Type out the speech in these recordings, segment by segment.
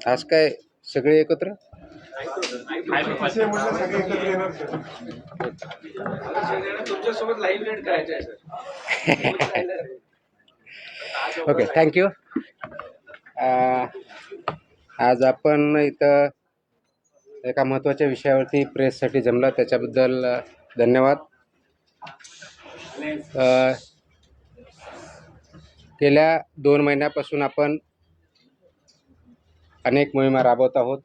आज काय सगळे एकत्र? Okay, thank you. आज आपण इथं एका महत्त्वाच्या विषयावरती प्रेससाठी जमला, त्याच्याबद्दल धन्यवाद. गेल्या 2 महिन्यापासून आपण अनेक मोहिमा राबवत आहोत.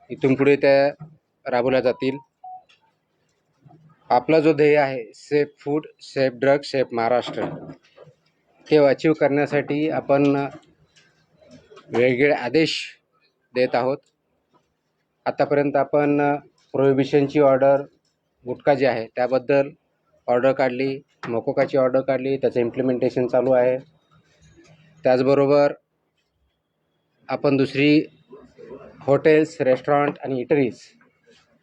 इथून पुढे त्या राबवल्या जातील. आपला जो ध्येय आहे safe food, safe drug, safe Maharashtra, ते अचीव करण्यासाठी आपण वेगवेगळे आदेश देत आहोत. आतापर्यंत आपण प्रोहिबिशनची ऑर्डर, गुटखा जे आहे त्याबद्दल ऑर्डर काढली, मोकोकाची ऑर्डर काढली, त्याचं इम्प्लिमेंटेशन चालू आहे. त्याचबरोबर आपण दुसरी हॉटेल्स, रेस्टॉरंट आणि इटरीज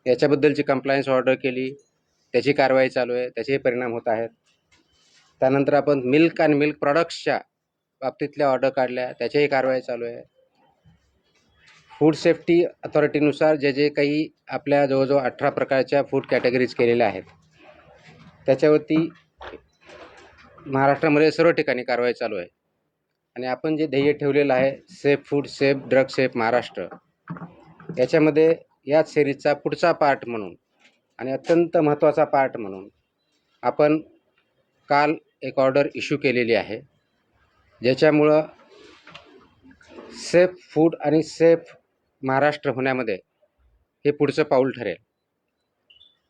याच्याबद्दलची कंप्लायन्स ऑर्डर केली, त्याची कारवाई चालू आहे, त्याचेही परिणाम होत आहेत. त्यानंतर आपण मिल्क आणि मिल्क प्रॉडक्ट्सच्या बाबतीतल्या ऑर्डर काढल्या, त्याच्याही कारवाई चालू आहे. फूड सेफ्टी अथॉरिटीनुसार जे काही आपल्या जवळजवळ 18 प्रकारच्या फूड कॅटेगरीज केलेल्या आहेत, त्याच्यावरती महाराष्ट्रामध्ये सर्व ठिकाणी कारवाई चालू आहे. आणि आपण जे ध्येय ठेवलेलं आहे safe food, safe drug, safe Maharashtra, याच्यामध्ये याच सिरीजचा पुढचा पार्ट म्हणून आणि अत्यंत महत्त्वाचा पार्ट म्हणून आपण काल एक ऑर्डर इश्यू केलेली आहे, ज्याच्यामुळं सेफ फूड आणि सेफ महाराष्ट्र होण्यामध्ये हे पुढचं पाऊल ठरेल.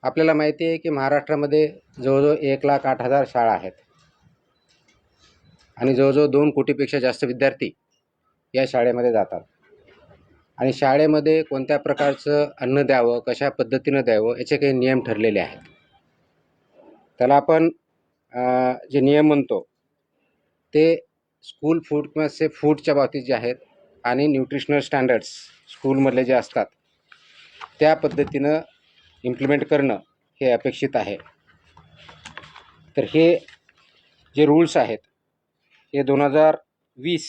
आपल्याला माहिती आहे की महाराष्ट्रामध्ये जवळजवळ 1,08,000 शाळा आहेत आणि जवळजवळ 2 कोटीपेक्षा जास्त विद्यार्थी या शाळेमध्ये जातात. आणि शाळेमध्ये कोणत्या प्रकारचं अन्न द्यावं, कशा पद्धतीनं द्यावं, याचे काही नियम ठरलेले आहेत. त्याला आपण जे नियम म्हणतो ते स्कूल फूड किंवा सेफ फूडच्या बाबतीत जे आहेत आणि न्यूट्रिशनल स्टँडर्ड्स स्कूलमधले जे असतात त्या पद्धतीनं इम्प्लिमेंट करणं हे अपेक्षित आहे. तर हे जे रूल्स आहेत हे 2020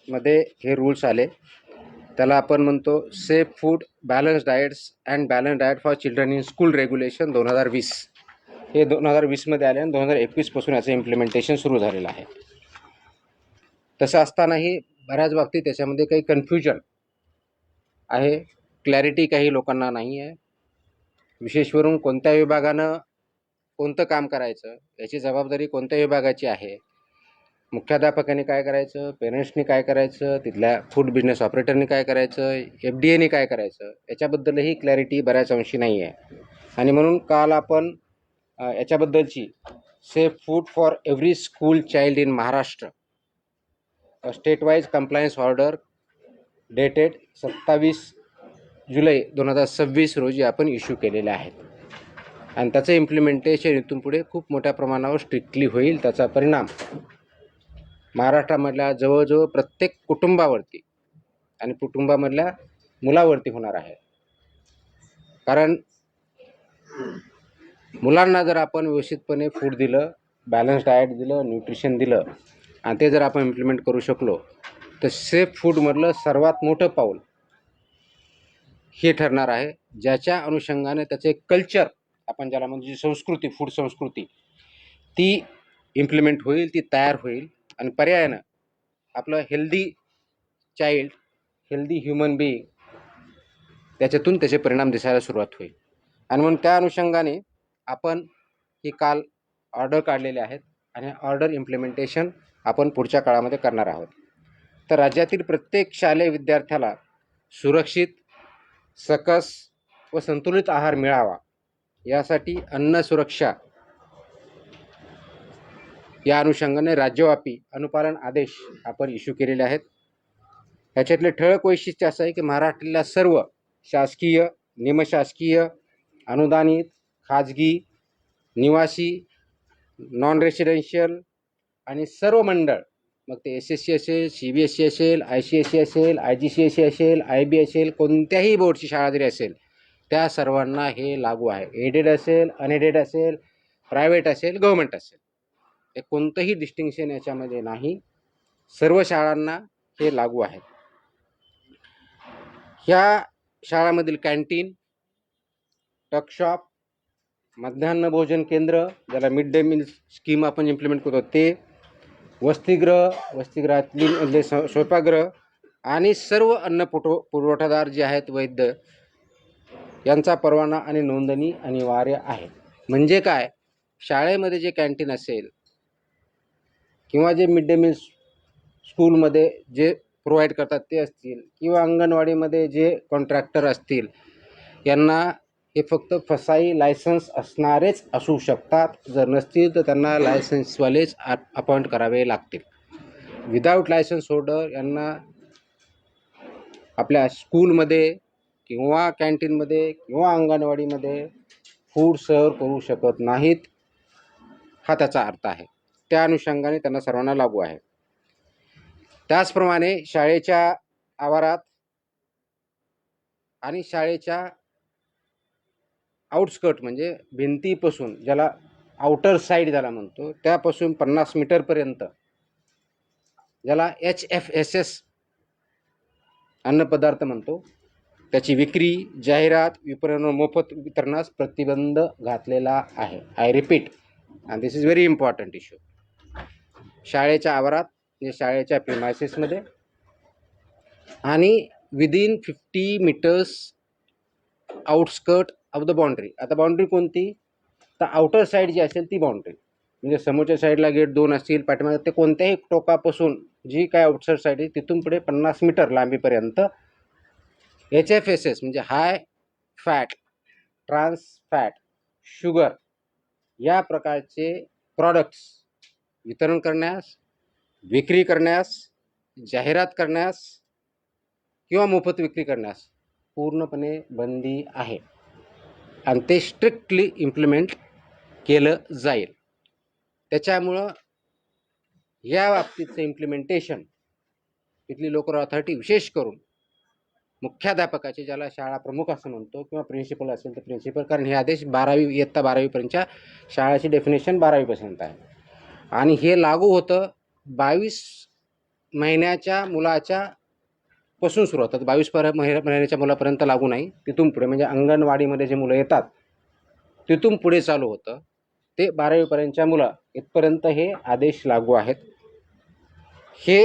मध्ये हे रूल्स आले. त्याला आपण म्हणतो safe food balance diets and balance diet for children in school regulation 2020. हे 2020 मध्ये आले आणि 2021 पासून याचं इम्प्लिमेंटेशन सुरू झालेलं आहे. तसं असतानाही बऱ्याच बाबतीत त्याच्यामध्ये काही कन्फ्युजन आहे, क्लॅरिटी काही लोकांना नाही आहे. विशेषवरून कोणत्या विभागानं कोणतं काम करायचं, याची जबाबदारी कोणत्या विभागाची आहे, मुख्याध्यापकांनी काय करायचं, पेरेंट्सनी काय करायचं, तिथल्या फूड बिझनेस ऑपरेटरनी काय करायचं, FDAनी काय करायचं, याच्याबद्दलही क्लॅरिटी बऱ्याच अंशी नाही आहे. आणि म्हणून काल आपण याच्याबद्दलची safe food for every school child in Maharashtra state wise compliance order dated 27 जुलै 2026 रोजी आपण इश्यू केलेले आहेत. आणि त्याचं इम्प्लिमेंटेशन इथून पुढे खूप मोठ्या प्रमाणावर स्ट्रिक्टली होईल. त्याचा परिणाम महाराष्ट्रामधल्या जवळजवळ प्रत्येक कुटुंबावरती आणि कुटुंबामधल्या मुलावरती होणार आहे. कारण मुलांना जर आपण व्यवस्थितपणे फूड दिलं, बॅलन्स डाएट दिलं, न्यूट्रिशन दिलं आणि ते जर आपण इम्प्लिमेंट करू शकलो तर सेफ फूडमधलं सर्वात मोठं पाऊल हे ठरणार आहे, ज्याच्या अनुषंगाने त्याचे कल्चर, आपण ज्याला म्हणजे संस्कृती, फूड संस्कृती, ती इम्प्लिमेंट होईल, ती तयार होईल. आणि पर्यायानं आपलं healthy child, healthy human being, त्याच्यातून त्याचे परिणाम दिसायला सुरुवात होईल. आणि म्हणून त्या अनुषंगाने आपण ही काल ऑर्डर काढलेले आहेत आणि ऑर्डर इम्प्लिमेंटेशन आपण पुढच्या काळामध्ये करणार आहोत. तर राज्यातील प्रत्येक शालेय विद्यार्थ्याला सुरक्षित, सकस व संतुलित आहार मिळावा यासाठी अन्न सुरक्षा या अनुषंगाने राज्यव्यापी अनुपालन आदेश आपण इश्यू केलेले आहेत. ह्याच्यातले ठळक वैशिष्ट्य असं आहे की महाराष्ट्रातल्या सर्व शासकीय, निमशासकीय, अनुदानित, खाजगी, निवासी, नॉन रेसिडेन्शियल आणि सर्व मंडळ, मग ते SSC असेल, CBSE असेल, ICSE असेल, IGCSE असेल, IB असेल, कोणत्याही बोर्डची शाळा जरी असेल, त्या सर्वांना हे लागू आहे. एडेड असेल, अनएडेड असेल, प्रायव्हेट असेल, गव्हर्नमेंट असेल, हे कोणतंही डिस्टिंक्शन याच्यामध्ये नाही. सर्व शाळांना हे लागू आहे. ह्या शाळामधील कॅन्टीन, टकशॉप, मध्यान्ह भोजन केंद्र, ज्याला मिड डे मील स्कीम आपण इम्प्लिमेंट करतो ते, वसतिगृहातली स्वयंपाकगृह आणि सर्व अन्न पुरवठादार जे आहेत वैद्य, यांचा परवाना आणि नोंदणी अनिवार्य आहे. म्हणजे काय, शाळेमध्ये जे कॅन्टीन असेल किंवा जे मिड डे मील स्कूलमध्ये जे प्रोव्हाइड करतात ते असतील किंवा अंगणवाडीमध्ये जे कॉन्ट्रॅक्टर असतील, यांना हे फक्त फसाई लायसन्स असणारेच असू शकतात. जर नसतील तर त्यांना लायसन्सवालेच अपॉइंट करावे लागतील. विदाऊट लायसन्स होल्डर यांना आपल्या स्कूलमध्ये किंवा कॅन्टीनमध्ये किंवा अंगणवाडीमध्ये फूड सर्व करू शकत नाहीत, हा त्याचा अर्थ आहे. त्या अनुषंगाने त्यांना सर्वांना लागू आहे. त्याचप्रमाणे शाळेच्या आवारात आणि शाळेच्या आउटस्कर्ट म्हणजे भिंतीपासून, ज्याला आउटर साईड ज्याला म्हणतो, त्यापासून 50 मीटरपर्यंत, ज्याला HFSS अन्नपदार्थ म्हणतो, त्याची विक्री, जाहिरात, विपणन, मोफत वितरणास प्रतिबंध घातलेला आहे. I repeat, and this is very important issue. शाळेच्या आवारात म्हणजे शाळेच्या प्रिमायसेसमध्ये आणि within 50 metres outskirt of the boundary. आता बाउंड्री कोणती, तर आउटर साईड जी असेल ती बाउंड्री, म्हणजे समोरच्या साईडला गेट 2 असतील, पाठीमागे ते कोणत्याही टोकापासून जी काय आउटसाईड साईड आहे तिथून पुढे 50 मीटर लांबीपर्यंत HFSS म्हणजे high fat, trans fat, sugar या प्रकारचे प्रॉडक्ट्स वितरण करण्यास, विक्री करण्यास, जाहिरात करण्यास किंवा मोफत विक्री करण्यास पूर्णपणे बंदी आहे आणि ते स्ट्रिक्टली इम्प्लिमेंट केलं जाईल. त्याच्यामुळं या बाबतीचं इम्प्लिमेंटेशन इथली लोकल अथॉरिटी, विशेष करून मुख्याध्यापकाचे, ज्याला शाळा प्रमुख असं म्हणतो, किंवा प्रिन्सिपल असेल तर प्रिन्सिपल, कारण हे आदेश 12वी इयत्ता 12वीपर्यंतच्या शाळेची डेफिनेशन 12वीपर्यंत आहे आणि हे लागू होतं 22 महिन्याच्या मुलाच्या पासून सुरू होतात. 22 महिन्याच्या मुलापर्यंत लागू नाही, तिथून पुढे म्हणजे अंगणवाडीमध्ये जे मुलं येतात तिथून पुढे चालू होतं. ते 12वीपर्यंतच्या मुलं इथपर्यंत हे आदेश लागू आहेत. हे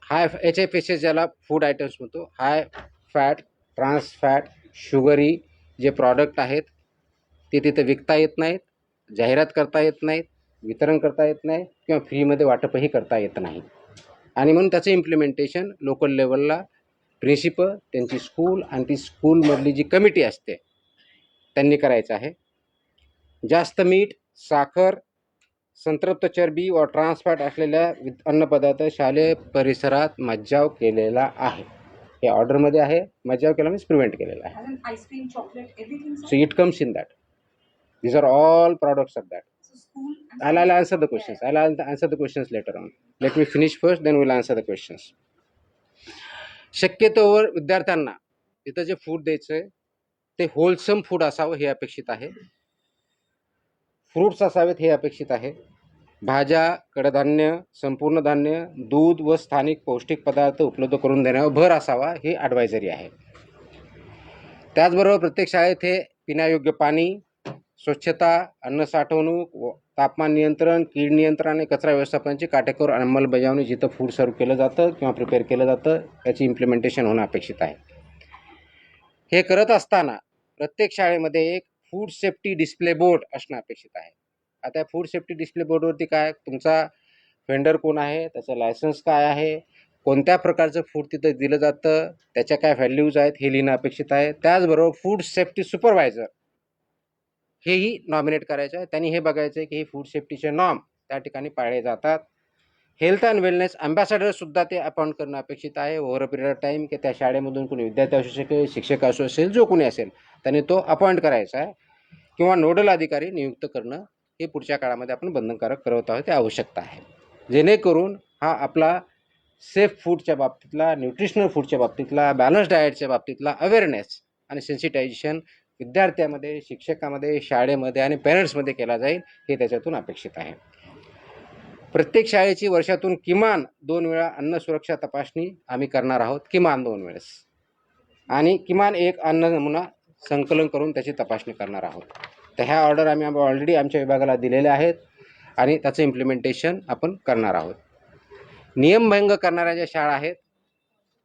हाय HFSS ज्याला फूड आयटम्स म्हणतो, high fat, trans fat, sugary जे प्रॉडक्ट आहेत ते तिथे विकता येत नाहीत, जाहिरात करता येत नाहीत, वितरण करता येत नाही किंवा फ्रीमध्ये वाटपही करता येत नाही. आणि म्हणून त्याचं इम्प्लिमेंटेशन लोकल लेवलला प्रिन्सिपल, त्यांची स्कूल आणि ती स्कूलमधली जी कमिटी असते त्यांनी करायचं आहे. जास्त मीठ, साखर, संतृप्त चरबी व ट्रान्सफॅट असलेल्या अन्नपदार्थ शालेय परिसरात मज्जाव केलेला आहे. हे ऑर्डरमध्ये आहे. मज्जाव केला मीन्स प्रिव्हेंट केलेला आहे. Ice cream, chocolate, everything. So it comes in that. These are all products of that. So school. I'll answer the questions. I'll answer the questions later on. Let me finish first, then we'll answer the questions. शक्यतोवर विद्यार्थ्यांना तिथं जे food द्यायचंय ते wholesome food असावं हे अपेक्षित आहे. फ्रूट्स असावेत हे अपेक्षित आहे. भाज्या, कडधान्य, संपूर्ण धान्य, दूध व स्थानिक पौष्टिक पदार्थ उपलब्ध करून देण्यावर भर असावा हे ॲडवायझरी आहे. त्याचबरोबर प्रत्येक शाळेत हे पिण्यायोग्य पाणी, स्वच्छता, अन्न साठवणूक, तापमान नियंत्रण, कीड नियंत्रण आणि कचरा व्यवस्थापनाची काटेकोर अंमलबजावणी जिथं फूड सर्व केलं जातं किंवा प्रिपेअर केलं जातं त्याची इम्प्लिमेंटेशन होणं अपेक्षित आहे. हे करत असताना प्रत्येक शाळेमध्ये एक फूड सेफ्टी डिस्प्ले बोर्ड असणं अपेक्षित आहे. आता फूड सेफ्टी डिस्प्ले बोर्डवरती काय, तुमचा व्हेंडर कोण आहे, त्याचं लायसन्स काय आहे, कोणत्या प्रकारचं फूड तिथं दिलं जातं, त्याच्या काय व्हॅल्यूज आहेत हे लिहिणं अपेक्षित आहे. त्याचबरोबर फूड सेफ्टी सुपरवायझर हेही नॉमिनेट करायचं आहे. त्यांनी हे बघायचं आहे की हे फूड सेफ्टीचे नॉर्म त्या ठिकाणी पाळले जातात. हेल्थ अँड वेलनेस अँबॅसेडरसुद्धा ते अपॉइंट करणं अपेक्षित आहे over a period of time, की त्या शाळेमधून कोणी विद्यार्थी असू शकेल, शिक्षक असू असेल, जो कोणी असेल त्यांनी तो अपॉइंट करायचा आहे किंवा नोडल अधिकारी नियुक्त करणं हे पुढच्या काळामध्ये आपण बंधनकारक करत आहोत, ते आवश्यकता आहे. जेणेकरून हा आपला सेफ फूडच्या बाबतीतला, न्यूट्रिशनल फूडच्या बाबतीतला, बॅलन्स डाएटच्या बाबतीतला अवेअरनेस आणि सेन्सिटायझेशन विद्यार्थ्यामध्ये, शिक्षकामध्ये, शाळेमध्ये आणि पॅरेंट्समध्ये केला जाईल हे त्याच्यातून अपेक्षित आहे. प्रत्येक शाळेची वर्षातून किमान 2 वेळा अन्न सुरक्षा तपासणी आम्ही करणार आहोत, किमान 2 वेळेस. आणि किमान एक अन्न नमुना संकलन करून त्याची तपासणी करणार आहोत. तर ह्या ऑर्डर आम्ही ऑलरेडी आमच्या विभागाला दिलेल्या आहेत आणि त्याचं इम्प्लिमेंटेशन आपण करणार आहोत. नियमभंग करणाऱ्या ज्या शाळा आहेत,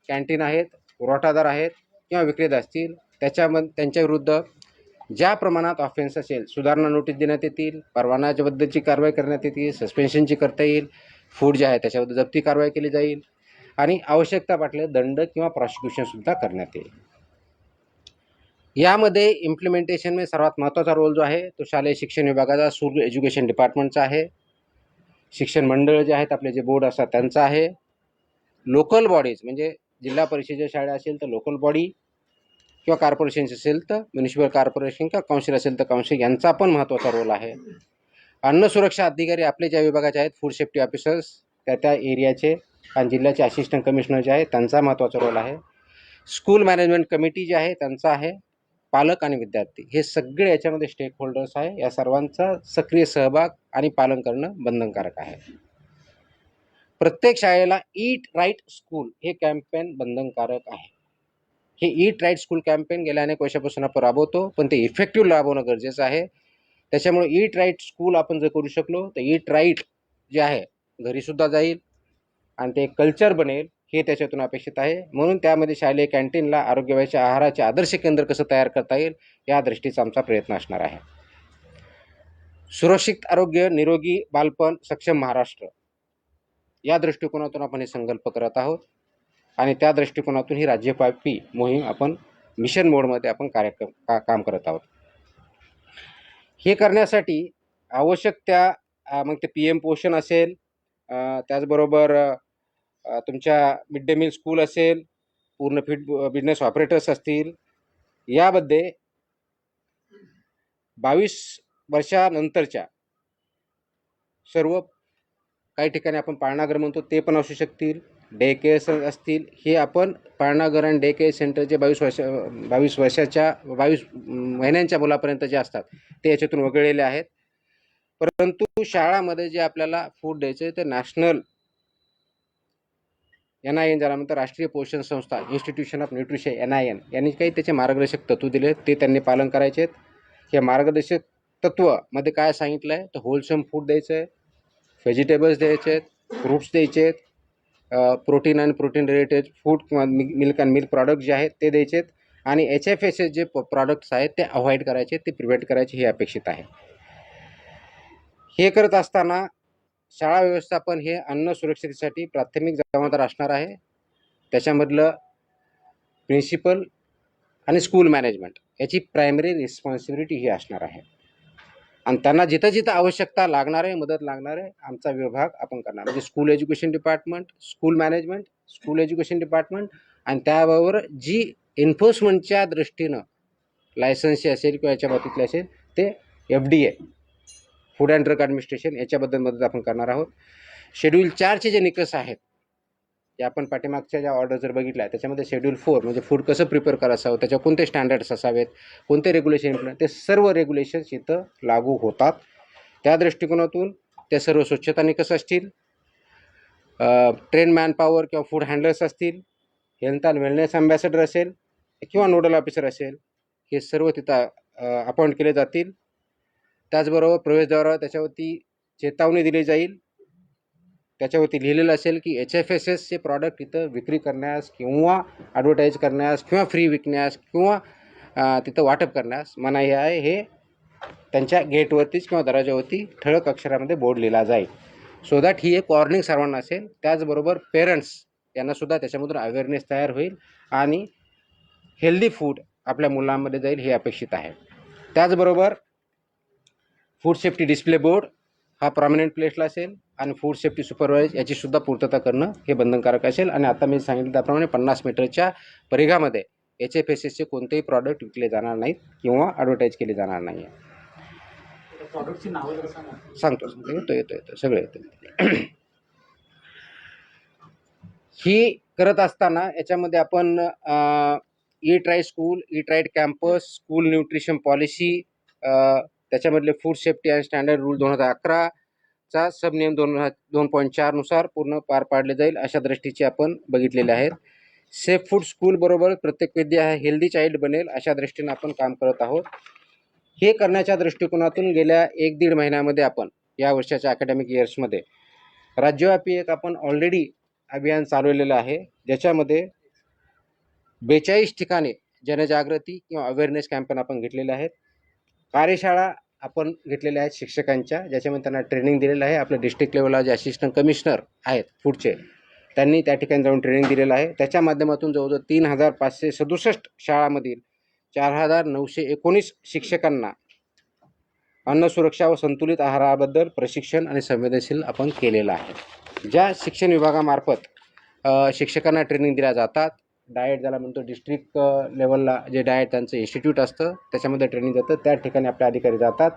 कॅन्टीन आहेत, पुरवठादार आहेत किंवा विक्रेता असतील, त्यांच्या विरुद्ध ज्या प्रमाणात ऑफेन्स असेल सुधारणा नोटीस देण्यात येतील, परवानाच्याबद्दलची कारवाई करण्यात येतील, सस्पेन्शनची करता येईल, फूड जे आहे त्याच्याबद्दल जप्ती कारवाई केली जाईल आणि आवश्यकता वाटल्यास दंड किंवा प्रॉसिक्युशनसुद्धा करण्यात येईल. यामध्ये इम्प्लिमेंटेशनमध्ये सर्वात महत्त्वाचा रोल जो आहे तो शालेय शिक्षण विभागाचा, स्कूल एज्युकेशन डिपार्टमेंटचा आहे. शिक्षण मंडळ जे आहेत आपले जे बोर्ड असतात त्यांचा आहे. लोकल बॉडीज म्हणजे जिल्हा परिषदेच्या शाळा असेल तर लोकल बॉडी किंवा कॉर्पोरेशन असेल तर म्युनिसिपल कॉर्पोरेशन किंवा काउन्सिल असेल तर काउन्सिल यांचा पण महत्त्वाचा रोल आहे. अन्न सुरक्षा अधिकारी आपले ज्या विभागाचे आहेत, फूड सेफ्टी ऑफिसर्स त्या एरियाचे आणि जिल्ह्याचे असिस्टंट कमिशनर जे आहेत त्यांचा महत्त्वाचा रोल आहे. स्कूल मॅनेजमेंट कमिटी जे आहे त्यांचा आहे. पालक आणि विद्यार्थी हे सगळे याच्यामध्ये स्टेक होल्डर्स आहे. या सर्वांचा सक्रिय सहभाग आणि पालन करणं बंधनकारक आहे. प्रत्येक शाळेला ईट राईट स्कूल हे कॅम्पेन बंधनकारक आहे. हे ईट राईट स्कूल कॅम्पेन गेल्या अनेक वर्षापासून आपण राबवतो, पण ते इफेक्टिव्ह राबवणं गरजेचं आहे. त्याच्यामुळे ईट राईट स्कूल आपण जर करू शकलो तर ईट राईट जे आहे घरीसुद्धा जाईल आणि ते कल्चर बनेल हे त्याच्यातून अपेक्षित आहे. म्हणून त्यामध्ये शालेय कॅन्टीनला आरोग्यवाहीच्या आहाराचे आदर्श केंद्र कसं तयार करता येईल या दृष्टीचा आमचा प्रयत्न असणार आहे. सुरक्षित आरोग्य, निरोगी बालपण, सक्षम महाराष्ट्र या दृष्टिकोनातून आपण हे संकल्प करत आहोत आणि त्या दृष्टिकोनातून ही राज्यव्यापी मोहीम आपण मिशन मोडमध्ये आपण काम करत आहोत. हे करण्यासाठी आवश्यक त्या मग ते PM पोषण असेल, त्याचबरोबर तुमच्या मिड डे मील स्कूल असेल, पूर्ण फिट बिझनेस ऑपरेटर्स असतील, यामध्ये 22 वर्षानंतरच्या सर्व काही ठिकाणी आपण पाळणाघर म्हणतो ते पण असू शकतील, डे केअर असतील. हे आपण पाळणाघर आणि डे केअर सेंटरचे 22 महिन्यांच्या मुलापर्यंत जे असतात ते याच्यातून वगळलेले आहेत. परंतु शाळामध्ये जे आपल्याला फूड द्यायचं ते नॅशनल NIN ज्याला म्हणतात राष्ट्रीय पोषण संस्था, इन्स्टिट्यूशन ऑफ न्यूट्रिशन NIN यांनी काही त्याचे मार्गदर्शक तत्व दिले ते त्यांनी पालन करायचे आहेत. हे मार्गदर्शक तत्वमध्ये काय सांगितलं आहे तर होलसम फूड द्यायचं आहे, व्हेजिटेबल्स द्यायचे आहेत, फ्रूट्स द्यायचे आहेत, प्रोटीन आणि प्रोटीन रिलेटेड फूड किंवा मिल्क अँड मिल्क प्रॉडक्ट जे आहेत ते द्यायचे आहेत आणि HFSS जे प्रॉडक्ट्स आहेत ते अवॉइड करायचे, ते प्रिव्हेंट करायचे हे अपेक्षित आहे. हे करत असताना शाळा व्यवस्थापन हे अन्न सुरक्षिततेसाठी प्राथमिक जबाबदार असणार आहे. त्याच्यामधलं प्रिन्सिपल आणि स्कूल मॅनेजमेंट याची प्रायमरी रिस्पॉन्सिबिलिटी ही असणार आहे आणि त्यांना जिथं जिथं आवश्यकता लागणार आहे, मदत लागणार आहे, आमचा विभाग आपण करणार. म्हणजे school education department, school management, school education department आणि त्याबरोबर जी एन्फोर्समेंटच्या दृष्टीनं लायसन्सची असेल किंवा याच्या बाबतीतले असेल ते FDA food and drug administration याच्याबद्दल मदत आपण करणार आहोत. शेड्यूल 4चे जे निकष आहेत ते आपण पाठीमागच्या ज्या ऑर्डर जर बघितल्या त्याच्यामध्ये शेड्यूल 4 म्हणजे फूड कसं प्रिपेअर करायचं, त्याच्यावर कोणते स्टँडर्ड्स असावेत, कोणते रेग्युलेशन इम्प्लिमेंट, ते सर्व रेग्युलेशन्स इथं लागू होतात. त्या दृष्टिकोनातून ते सर्व स्वच्छता निकष असतील, ट्रेन मॅनपॉवर किंवा फूड हँडलर्स असतील, हेल्थ अँड वेलनेस अँबॅसेडर असेल किंवा नोडल ऑफिसर असेल, हे सर्व तिथं अपॉइंट केले जातील. त्याचबरोबर प्रवेशद्वारावर त्याच्यावरती चेतावणी दिली जाईल. त्याच्यावरती लिहिलेलं असेल की HFSSचे प्रॉडक्ट इथं विक्री करण्यास किंवा ॲडव्हर्टाईज करण्यास किंवा फ्री विकण्यास किंवा तिथं वाटप करण्यास मनाई आहे. हे त्यांच्या गेटवरतीच किंवा दरवाजावरती ठळक अक्षरामध्ये बोर्ड लिहिला जाईल. सो दॅट ही एक वॉर्निंग सर्वांना असेल. त्याचबरोबर पेरेंट्स यांनासुद्धा त्याच्यामधून अवेअरनेस तयार होईल आणि हेल्दी फूड आपल्या मुलांमध्ये जाईल हे अपेक्षित आहे. त्याचबरोबर फूड सेफ्टी डिस्प्ले बोर्ड हा प्रॉमिनंट प्लेसला असेल आणि फूड सेफ्टी सुपरवाइज याचीसुद्धा पूर्तता करणं हे बंधनकारक असेल आणि आता मी सांगितलं त्याप्रमाणे 50 मीटरच्या परिघामध्ये HFSSचे कोणतेही प्रॉडक्ट विकले जाणार नाहीत किंवा ॲडव्हर्टाईज केले जाणार नाही आहे. प्रॉडक्टची नावं सांगतो येतो सगळं येतं. ही करत असताना याच्यामध्ये आपण eat right school, eat right campus, school nutrition policy, त्याच्यामधले food safety and standard rule 2011 चा सबनियम 2.4 नुसार पूर्ण पार पाडले जाईल अशा दृष्टीचे आपण बघितलेले आहेत. सेफ फूड स्कूलबरोबर प्रत्येक विद्या हा हेल्दी चाइल्ड बनेल अशा दृष्टीने आपण काम करत आहोत. हे करण्याच्या दृष्टिकोनातून गेल्या 1-1.5 महिन्यामध्ये आपण या वर्षाच्या अकॅडमिक इयर्समध्ये राज्यव्यापी एक आपण ऑलरेडी अभियान चालवलेलं आहे, ज्याच्यामध्ये 42 ठिकाणी जनजागृती किंवा अवेअरनेस कॅम्पेन आपण घेतलेले आहेत. कार्यशाळा आपण घेतलेल्या आहेत शिक्षकांच्या, ज्याच्यामध्ये त्यांना ट्रेनिंग दिलेलं आहे. आपल्या डिस्ट्रिक्ट लेवलला जे असिस्टंट कमिशनर आहेत फूडचे, त्यांनी त्या ठिकाणी जाऊन ट्रेनिंग दिलेलं आहे. त्याच्या माध्यमातून जवळजवळ 3,567 शाळांमधील 4,919 शिक्षकांना अन्न सुरक्षा व संतुलित आहाराबद्दल प्रशिक्षण आणि संवेदनशील आपण केलेलं आहे. ज्या शिक्षण विभागामार्फत शिक्षकांना ट्रेनिंग दिल्या जातात, डाएट ज्याला म्हणतो डिस्ट्रिक्ट लेवलला जे डाएट त्यांचं इन्स्टिट्यूट असतं त्याच्यामध्ये ट्रेनिंग जातं, त्या ठिकाणी आपले अधिकारी जातात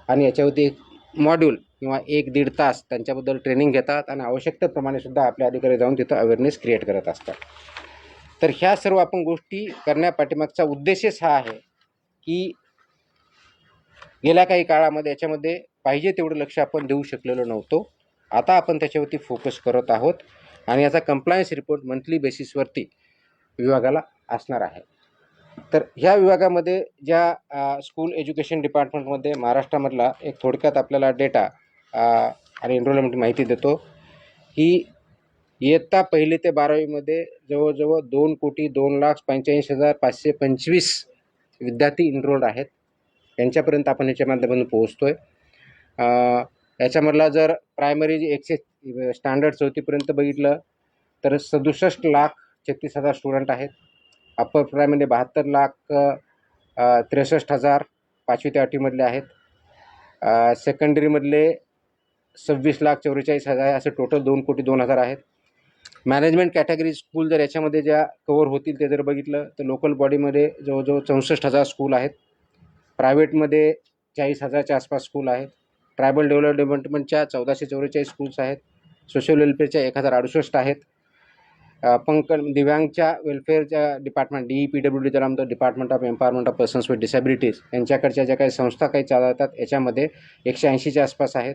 आणि याच्यावरती एक मॉड्यूल किंवा 1-1.5 तास त्यांच्याबद्दल ट्रेनिंग घेतात आणि आवश्यकतेप्रमाणे सुद्धा आपले अधिकारी जाऊन तिथं अवेअरनेस क्रिएट करत असतात. तर ह्या सर्व आपण गोष्टी करण्यापाठीमागचा उद्देशच हा आहे की गेल्या काही काळामध्ये याच्यामध्ये पाहिजे तेवढं लक्ष आपण देऊ शकलेलो नव्हतो. आता आपण त्याच्यावरती फोकस करत आहोत आणि याचा कंप्लायन्स रिपोर्ट मंथली बेसिसवरती विभागाला असणार आहे. तर ह्या विभागामध्ये ज्या स्कूल एज्युकेशन डिपार्टमेंटमध्ये महाराष्ट्रामधला एक थोडक्यात आपल्याला डेटा आणि एनरोलमेंट माहिती देतो की इयत्ता 1ली ते 12वीमध्ये जवळजवळ 2,02,85,525 विद्यार्थी इनरोल्ड आहेत. यांच्यापर्यंत आपण याच्या माध्यमातून पोहोचतो आहे. याच्यामधला जर प्रायमरी जे स्टँडर्ड 4थीपर्यंत बघितलं तर 67,36,000 स्टुडंट आहेत. अप्पर प्रायमरी 72,63,000 5वी ते 8वीमधले आहेत. सेकंडरीमधले 26,44,000 असे टोटल 2,02,00,000 आहेत. मॅनेजमेंट कॅटेगरी स्कूल जर याच्यामध्ये ज्या कवर होतील ते जर बघितलं तर लोकल बॉडीमध्ये जवळजवळ 64,000 स्कूल आहेत. प्रायव्हेटमध्ये 40,000च्या आसपास स्कूल आहेत. ट्रायबल डेव्हलपमेंटच्या 1,444 स्कूल्स आहेत. सोशल वेलफेअरच्या 1,068 आहेत. दिव्यांगच्या वेलफेअरच्या डिपार्टमेंट DEPWD ज्याला म्हणतो department of empowerment of persons with disabilities यांच्याकडच्या ज्या काही संस्था काही चालवतात याच्यामध्ये 180च्या आसपास आहेत.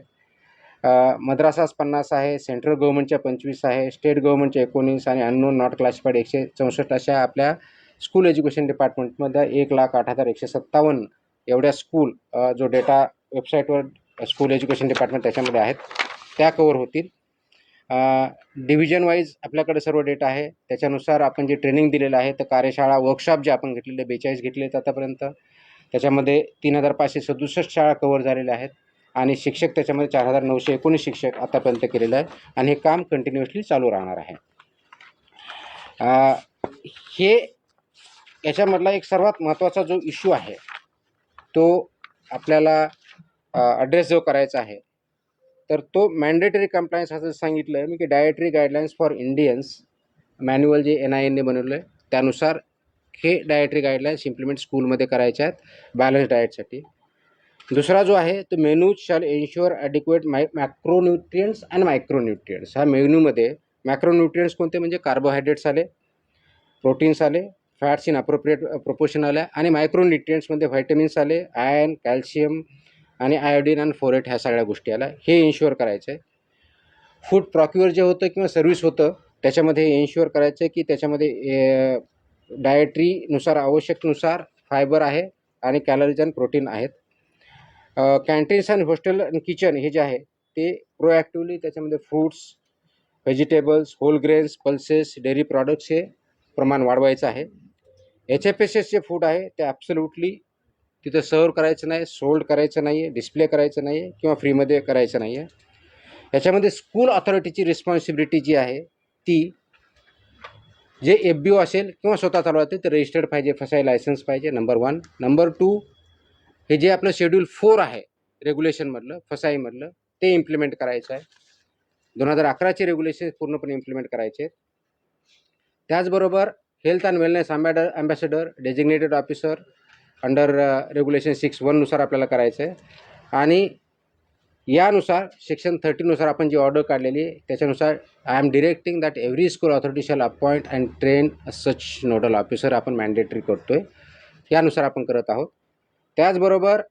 मद्रासास 50 आहे, सेंट्रल गव्हर्नमेंटच्या 25 आहे, स्टेट गव्हर्नमेंटच्या 19 आणि अननोन नॉट क्लासिफाईड 164 अशा आपल्या स्कूल एज्युकेशन डिपार्टमेंटमध्ये 1,08,157 एवढ्या स्कूल जो डेटा वेबसाईटवर स्कूल एज्युकेशन डिपार्टमेंट त्याच्यामध्ये आहेत त्या कवर होतील. डिव्हिजन वाईज आपल्याकडे सर्व डेटा आहे. त्याच्यानुसार आपण जे ट्रेनिंग दिलेलं आहे तर कार्यशाळा वर्कशॉप जे आपण घेतलेले 42 घेतले आहेत आतापर्यंत, त्याच्यामध्ये 3,567 शाळा कवर झालेल्या आहेत आणि शिक्षक त्याच्यामध्ये 4,919 शिक्षक आतापर्यंत केलेलं आहे आणि हे काम कंटिन्युअसली चालू राहणार आहे. हे याच्यामधला एक सर्वात महत्त्वाचा जो इश्यू आहे तो आपल्याला ॲड्रेस जो करायचा आहे तर तो मॅन्डेटरी कंप्लायन्स असं सांगितलं आहे मी की dietary guidelines for Indians manual जे NINने बनवलं आहे त्यानुसार हे डायटरी गाईडलाईन्स इम्प्लिमेंट स्कूलमध्ये करायचे आहेत बॅलन्स डाएटसाठी. दुसरा जो आहे तो menu shall ensure adequate macronutrients and micronutrients. ह्या मेन्यूमध्ये मॅक्रोन्यूट्रियंट्स कोणते म्हणजे कार्बोहायड्रेट्स आले, प्रोटीन्स आले, फॅट्स इन अप्रोप्रिएट प्रोपोर्शन आल्या आणि मायक्रोन्यूट्रियंट्समध्ये व्हायटमिन्स आले, आयर्न, कॅल्शियम आणि आयोडीन आणि फोरेट ह्या सगळ्या गोष्टी आल्या. हे इन्श्युअर करायचं आहे. फूड प्रॉक्युअर जे होतं किंवा सर्व्हिस होतं त्याच्यामध्ये हे इन्श्युअर करायचं आहे की त्याच्यामध्ये डायटरीनुसार आवश्यकनुसार फायबर आहे आणि कॅलरीज आणि प्रोटीन आहेत. कॅन्टीन्स आणि हॉस्टेल आणि किचन हे जे आहे ते प्रोॲक्टिव्हली त्याच्यामध्ये fruits, vegetables, whole grains, pulses, dairy products हे प्रमाण वाढवायचं आहे. HFSS जे फूड आहे ते ॲब्सोल्युटली तिथं सर्व करायचं नाही, सोल्ड करायचं नाही आहे, डिस्प्ले करायचं नाही आहे किंवा फ्रीमध्ये करायचं नाही आहे. याच्यामध्ये स्कूल ऑथॉरिटीची रिस्पॉन्सिबिलिटी जी आहे ती जे FBO असेल किंवा स्वतः चालवते ते रजिस्टर्ड पाहिजे, FSSAI लायसन्स पाहिजे, नंबर 1. नंबर 2 हे जे आपलं शेड्यूल 4 आहे रेग्युलेशनमधलं FSSAIमधलं ते इम्प्लिमेंट करायचं आहे. 2011चे रेग्युलेशन पूर्णपणे इम्प्लिमेंट करायचे आहेत. त्याचबरोबर health and wellness ambassador designated officer under regulation 6(1) नुसार आपल्याला करायचं आहे आणि यानुसार सेक्शन 30 आपण जी ऑर्डर काढलेली आहे त्याच्यानुसार I am directing that every school authority shall appoint and train such nodal officer आपण मॅन्डेटरी करतो आहे. यानुसार आपण करत आहोत. त्याचबरोबर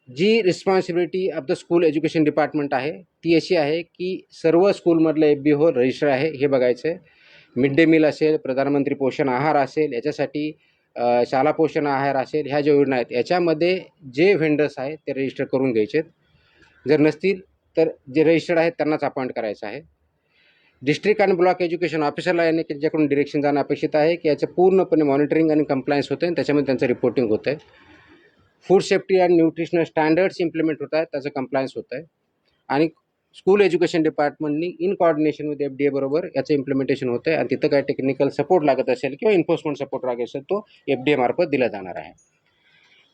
जी responsibility of the school education department आहे ती अशी आहे की सर्व स्कूलमधलं FBO रजिस्टर आहे हे बघायचं आहे. मिड डे मील असेल, प्रधानमंत्री पोषण आहार असेल, याच्यासाठी शाळा पोषण आहार असेल, ह्या ज्या योजना आहेत याच्यामध्ये जे व्हेंडर्स आहेत ते रजिस्टर करून घ्यायचे आहेत. जर नसतील तर जे रजिस्टर्ड आहेत त्यांनाच अपॉइंट करायचं आहे. डिस्ट्रिक्ट आणि ब्लॉक एज्युकेशन ऑफिसरला याने त्यांच्याकडून डिरेक्शन जाणं अपेक्षित आहे की याचं पूर्णपणे मॉनिटरिंग आणि कंप्लायन्स होतं आणि त्याच्यामध्ये त्यांचं रिपोर्टिंग होतं आहे. Food safety and nutritional standards implement होत आहेत, त्याचं कंप्लायन्स होतं आहे. आणि स्कूल एज्युकेशन डिपार्टमेंटनी इन कोऑर्डिनेशन विथ FDA बरोबर याचं इम्प्लिमेंटेशन होतं आहे आणि तिथं काय टेक्निकल सपोर्ट लागत असेल किंवा एन्फोर्समेंट सपोर्ट लागत असेल तो FDA मार्फत दिला जाणार आहे.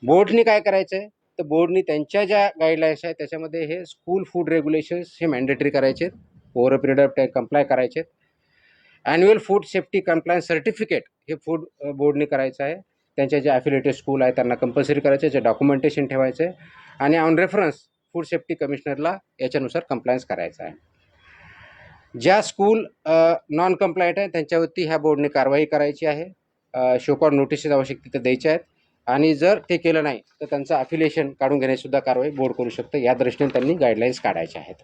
बोर्डनी काय करायचं आहे तर बोर्डनी त्यांच्या ज्या गाईडलाईन्स आहेत त्याच्यामध्ये हे स्कूल फूड रेग्युलेशन्स हे मॅन्डेटरी करायचे आहेत, over a period of time comply करायचे आहेत. Annual food safety compliance certificate हे फूड बोर्डने करायचं आहे. त्यांच्या जे ॲफिलिएटेड स्कूल आहे त्यांना कंपल्सरी करायचं आहे, जे डॉक्युमेंटेशन ठेवायचं आहे आणि ऑन रेफरन्स फूड सेफ्टी कमिशनरला याच्यानुसार कंप्लायन्स करायचा आहे. ज्या स्कूल नॉन कंप्लायंट आहे त्यांच्यावरती ह्या बोर्डने कारवाई करायची आहे. शोकॉड नोटिसेस आवश्यक तिथं द्यायच्या आहेत आणि जर ते केलं नाही तर त्यांचं अफिलिएशन काढून घेण्यासुद्धा कारवाई बोर्ड करू शकतं. या दृष्टीने त्यांनी गाईडलाईन्स काढायच्या आहेत.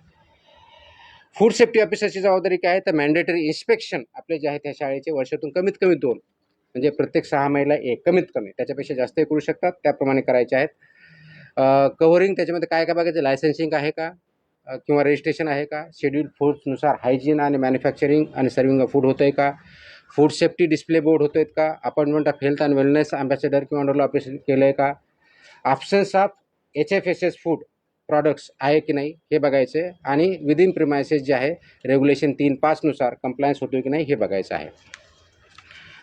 फूड सेफ्टी ऑफिसरची जबाबदारी काय आहे तर मॅन्डेटरी इन्स्पेक्शन आपले जे आहेत त्या शाळेचे वर्षातून कमीत कमी 2 म्हणजे प्रत्येक 6 महिन्याला 1 कमीत कमी, त्याच्यापेक्षा जास्तही करू शकतात, त्याप्रमाणे करायचे आहेत. कव्हरिंग त्याच्यामध्ये काय काय बघायचं, लायसन्सिंग आहे का किंवा रजिस्ट्रेशन आहे का, शेड्यूल फूड्सनुसार हायजीन आणि मॅन्युफॅक्चरिंग आणि सर्विंग ऑफ फूड होतं आहे का, फूड सेफ्टी डिस्प्ले बोर्ड होतो आहेत का, appointment of health and wellness ambassador किंवा अंडरला ऑपरेशन केलं आहे का, ॲब्सन्स ऑफ HFSS फूड प्रॉडक्ट्स आहे की नाही हे बघायचं आहे आणि विदिन प्रिमायसेस जे आहे रेग्युलेशन 3.5 नुसार कंप्लायन्स होतो की नाही हे बघायचं आहे.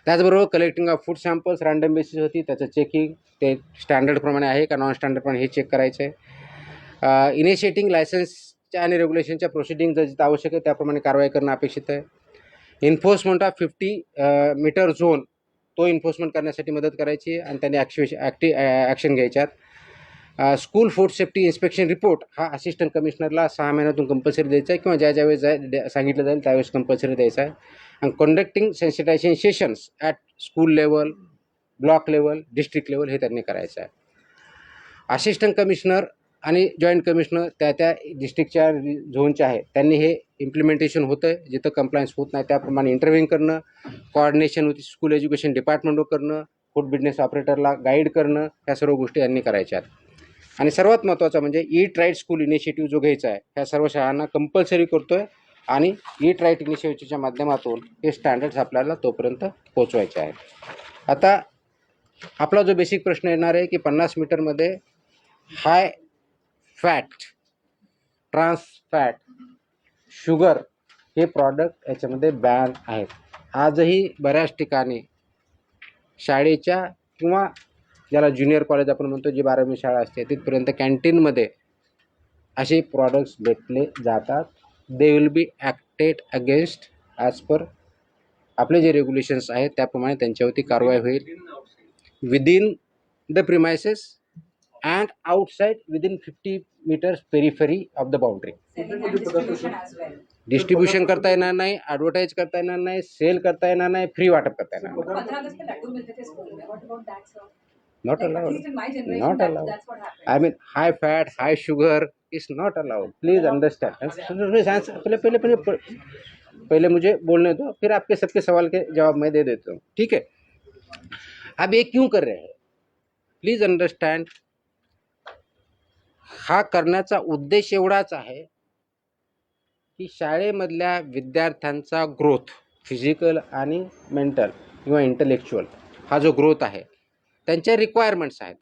त्याचबरोबर collecting of food samples random basis होती, त्याचं चेकिंग ते स्टँडर्डप्रमाणे आहे का नॉन स्टँडर्डप्रमाणे हे चेक करायचं आहे. इनिशिएटिंग लायसन्सच्या आणि रेग्युलेशनच्या प्रोसिडिंग जर जिथं आवश्यक आहे त्याप्रमाणे कारवाई करणं अपेक्षित आहे. एन्फोर्समेंट ऑफ 50 मीटर झोन तो एन्फोर्समेंट करण्यासाठी मदत करायची आणि त्यांनी ॲक्शन घ्यायच्यात. School food safety inspection report हा असिस्टंट कमिशनरला 6 महिन्यातून कंपल्सरी द्यायचा आहे किंवा ज्यावेळेस सांगितलं जाईल त्यावेळेस कंपल्सरी द्यायचा आहे. आणि conducting sensitisation sessions at school level, block level, district level हे त्यांनी करायचं आहे. असिस्टंट कमिशनर आणि जॉईंट कमिशनर त्या डिस्ट्रिक्टच्या झोनच्या आहे त्यांनी हे इम्प्लिमेंटेशन होतं आहे, जिथं कंप्लायन्स होत नाही त्याप्रमाणे इंटरव्ह्यू करणं, कोऑर्डिनेशन विथ स्कूल एज्युकेशन डिपार्टमेंटवर करणं, फूड बिझनेस ऑपरेटरला गाईड करणं, ह्या सर्व गोष्टी यांनी करायच्या आहेत. आणि सर्वात महत्त्वाचं म्हणजे ईट राईट स्कूल इनिशिएटिव्ह जो घ्यायचा आहे ह्या सर्व शाळांना कंपल्सरी करतो आहे आणि ईट राईट इनिशिएटिव्हच्या माध्यमातून हे स्टँडर्ड्स आपल्याला तोपर्यंत पोचवायचे आहेत. आता आपला जो बेसिक प्रश्न येणार आहे की 50 मीटरमध्ये high fat, trans fat, sugar हे प्रॉडक्ट याच्यामध्ये बॅन आहेत. आजही बऱ्याच ठिकाणी शाळेच्या किंवा ज्याला ज्युनियर कॉलेज आपण म्हणतो जी 12वी शाळा असते तिथपर्यंत कॅन्टीनमध्ये असे प्रॉडक्ट्स भेटले जातात. They will be acted against as per आपले जे रेग्युलेशन्स आहेत त्याप्रमाणे त्यांच्यावरती कारवाई होईल. Within the premises and outside within 50 meters periphery of the boundary. Distribution करता येणार नाही, ॲडव्हर्टाईज करता येणार नाही, सेल करता येणार नाही, फ्री वाटप करता येणार नाही. 15 अगस्त पे लड्डू मिलते थे स्कूल में. What about that, sir? Not Like, allowed. at least in my generation, Not allowed. that's what happened. I mean, high fat, high sugar is not allowed. Please understand. पहले मुझे बोलने दो, फिर आपके सबके सवाल के जवाब मैं दे देता हूँ. ठीक है. अब ये क्यों कर रहे हैं? Please understand. हा करण्याचा उद्देश एवढाच आहे की शाळेमधल्या विद्यार्थ्यांचा ग्रोथ, फिजिकल आणि मेंटल किंवा इंटलेक्च्युअल हा जो ग्रोथ आहे त्यांच्या रिक्वायरमेंट्स आहेत.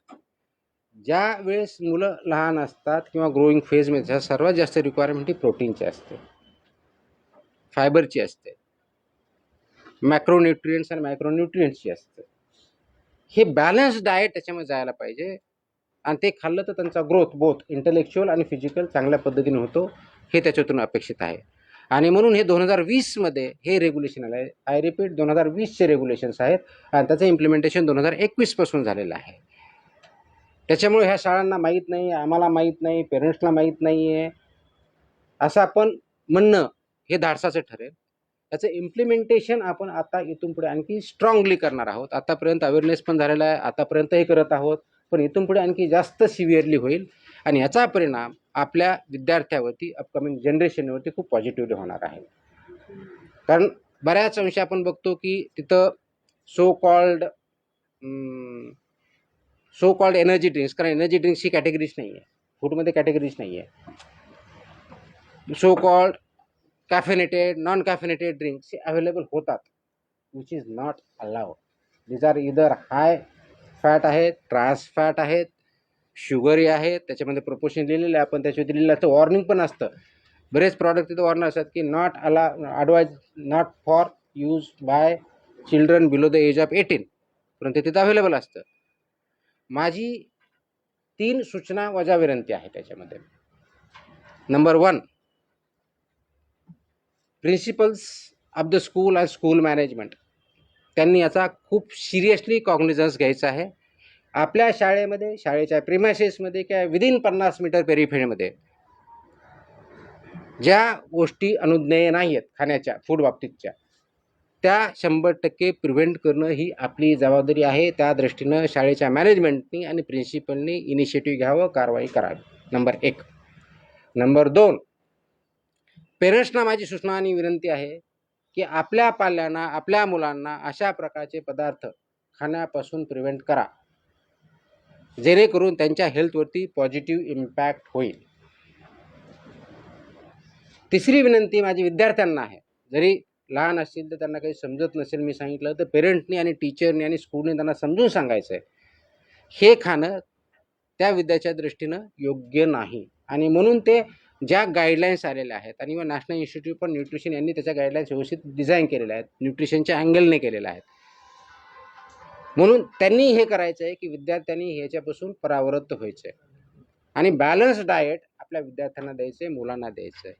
ज्या वेळेस मुलं लहान असतात किंवा ग्रोईंग फेजमध्ये सर्वात जास्त रिक्वायरमेंट ही प्रोटीनची असते, फायबरची असते, मॅक्रोन्यूट्रियंट्स आणि मायक्रोन्यूट्रियंट्सची असते. हे बॅलन्स डाएट त्याच्यामध्ये जायला पाहिजे आणि ते खाल्लं तर त्यांचा ग्रोथ बोथ इंटलेक्च्युअल आणि फिजिकल चांगल्या पद्धतीने होतो, हे त्याच्यातून अपेक्षित आहे. आणि म्हणून हे 2020मध्ये हे रेग्युलेशन आलं आहे. आय रिपीट 2020चे रेग्युलेशन्स आहेत आणि त्याचं इम्प्लिमेंटेशन 2021पासून झालेलं आहे. त्याच्यामुळे ह्या शाळांना माहीत नाही, आम्हाला माहीत नाही, पेरेंट्सला माहीत नाही आहे असं आपण म्हणणं हे धाडसाचं ठरेल. त्याचं इम्प्लिमेंटेशन आपण आता इथून पुढे आणखी स्ट्रॉंगली करणार आहोत. आतापर्यंत अवेअरनेस पण झालेला आहे, आतापर्यंतही करत आहोत, पण इथून पुढे आणखी जास्त सिव्हिअरली होईल आणि याचा परिणाम आपल्या विद्यार्थ्यावरती अपकमिंग जनरेशनवरती खूप पॉझिटिव्हली होणार आहे. कारण बऱ्याच अंशी आपण बघतो की तिथं सो कॉल्ड एनर्जी ड्रिंक्स, कारण एनर्जी ड्रिंक्स ही कॅटेगरीज नाही आहे, फूडमध्ये कॅटेगरीज नाही आहे, so called caffeinated non caffeinated drinks हे अवेलेबल होतात, which is not allowed. These are either high fat आहेत, ट्रान्स फॅट आहेत, शुगरी आहेत, त्याच्यामध्ये प्रपोर्शन लिहिलेलं आहे, पण त्याच्यावरती लिहिलेलं असतं, वॉर्निंग पण असतं. बरेच प्रॉडक्ट तिथं वॉर्निंग असतात की not advise not for use by children below the age of 18, परंतु तिथं अवेलेबल असतं. माझी 3 सूचना वजा विनंती आहे त्याच्यामध्ये. Number 1, principles of the school and school management त्यांनी याचा खूप सिरियसली कॉग्निझन्स घ्यायचा आहे. आपल्या शाळेमध्ये, शाळेच्या प्रिमायसेसमध्ये किंवा विदिन 50 मीटर पेरिफेरीमध्ये ज्या गोष्टी अनुज्ञेय नाही आहेत खाण्याच्या, फूड बाबतीतच्या, त्या 100% प्रिव्हेंट करणं ही आपली जबाबदारी आहे. त्या दृष्टीनं शाळेच्या मॅनेजमेंटनी आणि प्रिन्सिपलनी इनिशिएटिव्ह घ्यावं, कारवाई करावी. नंबर 1. नंबर 2, पेरेंट्सना माझी सूचना आणि विनंती आहे की आपल्या पाल्यांना, आपल्या मुलांना अशा प्रकारचे पदार्थ खाण्यापासून प्रिव्हेंट करा, जेणेकरून त्यांच्या हेल्थवरती पॉझिटिव्ह इम्पॅक्ट होईल. तिसरी विनंती माझी विद्यार्थ्यांना आहे. जरी लहान असतील तर त्यांना काही समजत नसेल, मी सांगितलं तर पेरेंटनी आणि टीचरनी आणि स्कूलने त्यांना समजून सांगायचं आहे, हे खाणं त्या विद्याच्या दृष्टीनं योग्य नाही. आणि म्हणून ते ज्या गाईडलाईन्स आलेल्या आहेत, आणि मग नॅशनल इन्स्टिट्यूट फॉर न्यूट्रिशन यांनी त्याच्या गाईडलाईन्स व्यवस्थित डिझाईन केलेल्या आहेत, न्यूट्रिशनच्या अँगलने केलेल्या आहेत. म्हणून त्यांनी हे करायचं आहे की विद्यार्थ्यांनी ह्याच्यापासून परावृत्त व्हायचं आहे आणि बॅलन्स डाएट आपल्या विद्यार्थ्यांना द्यायचं आहे, मुलांना द्यायचं आहे.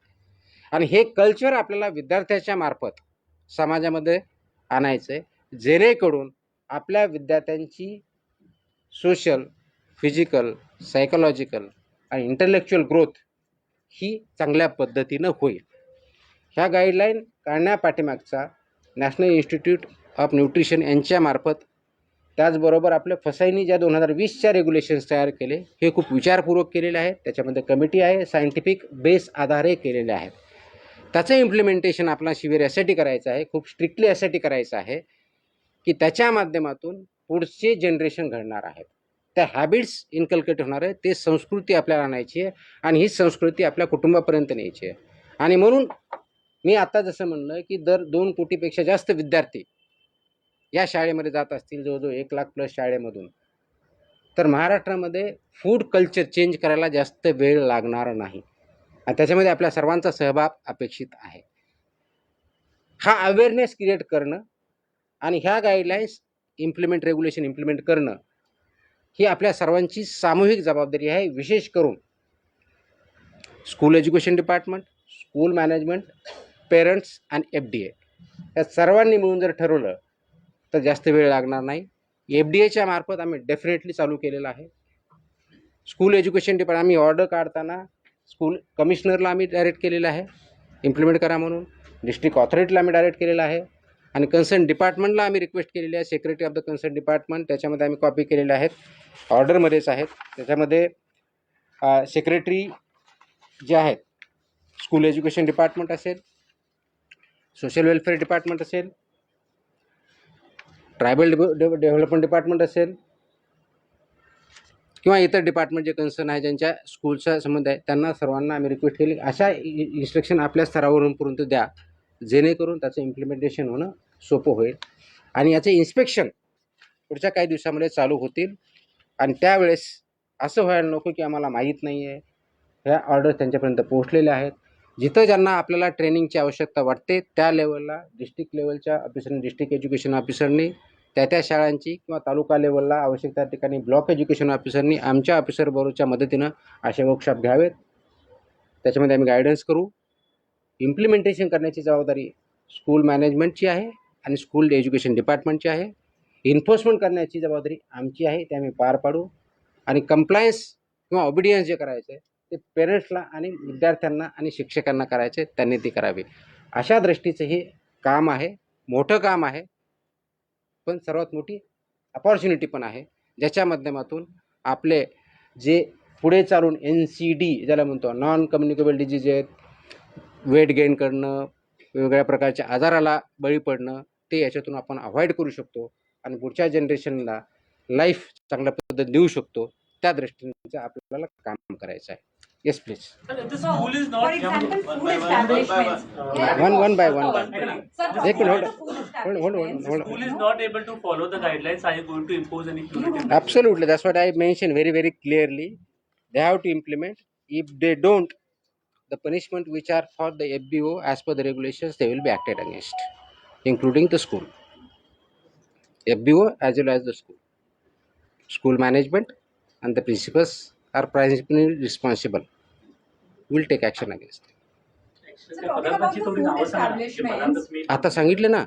आणि हे कल्चर आपल्याला विद्यार्थ्याच्या मार्फत समाजामध्ये आणायचं आहे, जेणेकरून आपल्या विद्यार्थ्यांची सोशल, फिजिकल, सायकोलॉजिकल आणि इंटलेक्च्युअल ग्रोथ ही चांगल्या पद्धतीनं होईल. ह्या गाईडलाईन काढण्यापाठीमागचा नॅशनल इन्स्टिट्यूट ऑफ न्यूट्रिशन यांच्यामार्फत, त्याचबरोबर आपल्या फसाईनी ज्या 2020च्या रेग्युलेशन्स तयार केले, हे खूप विचारपूर्वक केलेले आहेत. त्याच्यामध्ये कमिटी आहे, सायंटिफिक बेस आधारे केलेले आहेत. त्याचं इम्प्लिमेंटेशन आपला शिबिर यासाठी करायचं आहे, खूप स्ट्रिक्टली यासाठी करायचं आहे की त्याच्या माध्यमातून पुढचे जनरेशन घडणार आहेत, त्या हॅबिट्स इन्कल्केट होणार आहे, ते संस्कृती आपल्याला आणायची आहे आणि ही संस्कृती आपल्या कुटुंबापर्यंत न्यायची आहे. आणि म्हणून मी आता जसं म्हणलं की दर 2 कोटीपेक्षा जास्त विद्यार्थी या शाळेमध्ये जात असतील, जवळजवळ 1 लाख प्लस शाळेमधून, तर महाराष्ट्रामध्ये फूड कल्चर चेंज करायला जास्त वेळ लागणार नाही आणि त्याच्यामध्ये आपल्या सर्वांचा सहभाग अपेक्षित आहे. हा अवेअरनेस क्रिएट करणं आणि ह्या गाईडलाईन्स रेग्युलेशन इम्प्लिमेंट करणं ही आपल्या सर्वांची सामूहिक जबाबदारी आहे. विशेष करून school education department, school management, parents आणि FDA या सर्वांनी मिळून जर ठरवलं तर जास्त वेळ लागणार नाही. FDAच्या मार्फत आम्ही डेफिनेटली चालू केलेलं आहे. स्कूल एज्युकेशन डिपार्टमेंट आम्ही ऑर्डर काढताना स्कूल कमिशनरला आम्ही डायरेक्ट केलेलं आहे इम्प्लिमेंट करा म्हणून, डिस्ट्रिक्ट ऑथॉरिटीला आम्ही डायरेक्ट केलेलं आहे आणि कन्सर्न डिपार्टमेंटला आम्ही रिक्वेस्ट केलेली आहे, secretary of the concern department, त्याच्यामध्ये आम्ही कॉपी केलेल्या आहेत, ऑर्डरमध्येच आहेत. त्याच्यामध्ये सेक्रेटरी जे आहेत, स्कूल एज्युकेशन डिपार्टमेंट असेल, सोशल वेलफेअर डिपार्टमेंट असेल, ट्रायबल डेव्हलपमेंट डिपार्टमेंट असेल किंवा इतर डिपार्टमेंट जे कन्सर्न आहे, ज्यांच्या स्कूलचा संबंध आहे, त्यांना सर्वांना आम्ही रिक्वेस्ट केली अशा इन्स्ट्रक्शन आपल्या स्तरावरूनपर्यंत द्या, जेणेकरून त्याचं इम्प्लिमेंटेशन होणं सोपं होईल आणि याचे इन्स्पेक्शन पुढच्या काही दिवसामध्ये चालू होतील. आणि त्यावेळेस असं व्हायला नको की आम्हाला माहीत नाही आहे, ह्या ऑर्डर त्यांच्यापर्यंत पोहोचलेल्या आहेत. जिथं ज्यांना आपल्याला ट्रेनिंगची आवश्यकता वाटते त्या लेवलला डिस्ट्रिक्ट लेवलच्या ऑफिसरनी, डिस्ट्रिक्ट एज्युकेशन ऑफिसरनी, त्या शाळांची किंवा तालुका लेवलला आवश्यक त्या ठिकाणी ब्लॉक एज्युकेशन ऑफिसरनी आमच्या ऑफिसरबरोबरच्या मदतीनं असे वर्कशॉप घ्यावेत. त्याच्यामध्ये आम्ही गायडन्स करू. इम्प्लिमेंटेशन करण्याची जबाबदारी स्कूल मॅनेजमेंटची आहे आणि स्कूल एज्युकेशन डिपार्टमेंटची आहे. इन्फोर्समेंट करण्याची जबाबदारी आमची आहे, ते आम्ही पार पाडू. आणि कंप्लायन्स किंवा ऑबिडियन्स जे करायचं आहे ते पेरेंट्सला आणि विद्यार्थ्यांना आणि शिक्षकांना करायचे, त्यांनी ते करावे. अशा दृष्टीचं हे काम आहे, मोठं काम आहे, पण सर्वात मोठी अपॉर्च्युनिटी पण आहे, ज्याच्या माध्यमातून आपले जे पुढे चालून NCD ज्याला म्हणतो नॉन कम्युनिकेबल डिजीज आहेत, वेट गेन करणं, वेगवेगळ्या प्रकारच्या आजाराला बळी पडणं, ते याच्यातून आपण अवॉइड करू शकतो आणि पुढच्या जनरेशनला लाईफ चांगल्या पद्धतीने देऊ शकतो. त्या दृष्टीने आपल्याला काम करायचं आहे. Yes please. The school is For not. example, food establishments. One by one. Sir, एक minute, hold on. food Hold on. establishments, The school is not able to follow the guidelines. Are you going to impose any punitive? Absolutely, that's what I mentioned very clearly. They have to implement. If they don't, the punishment which are for the FBO as per the regulations, they will be acted against, including the school. FBO as well as the school. School management and the principals are principally responsible. Will take action against them. So talking about the food establishments, आता सांगितलं ना,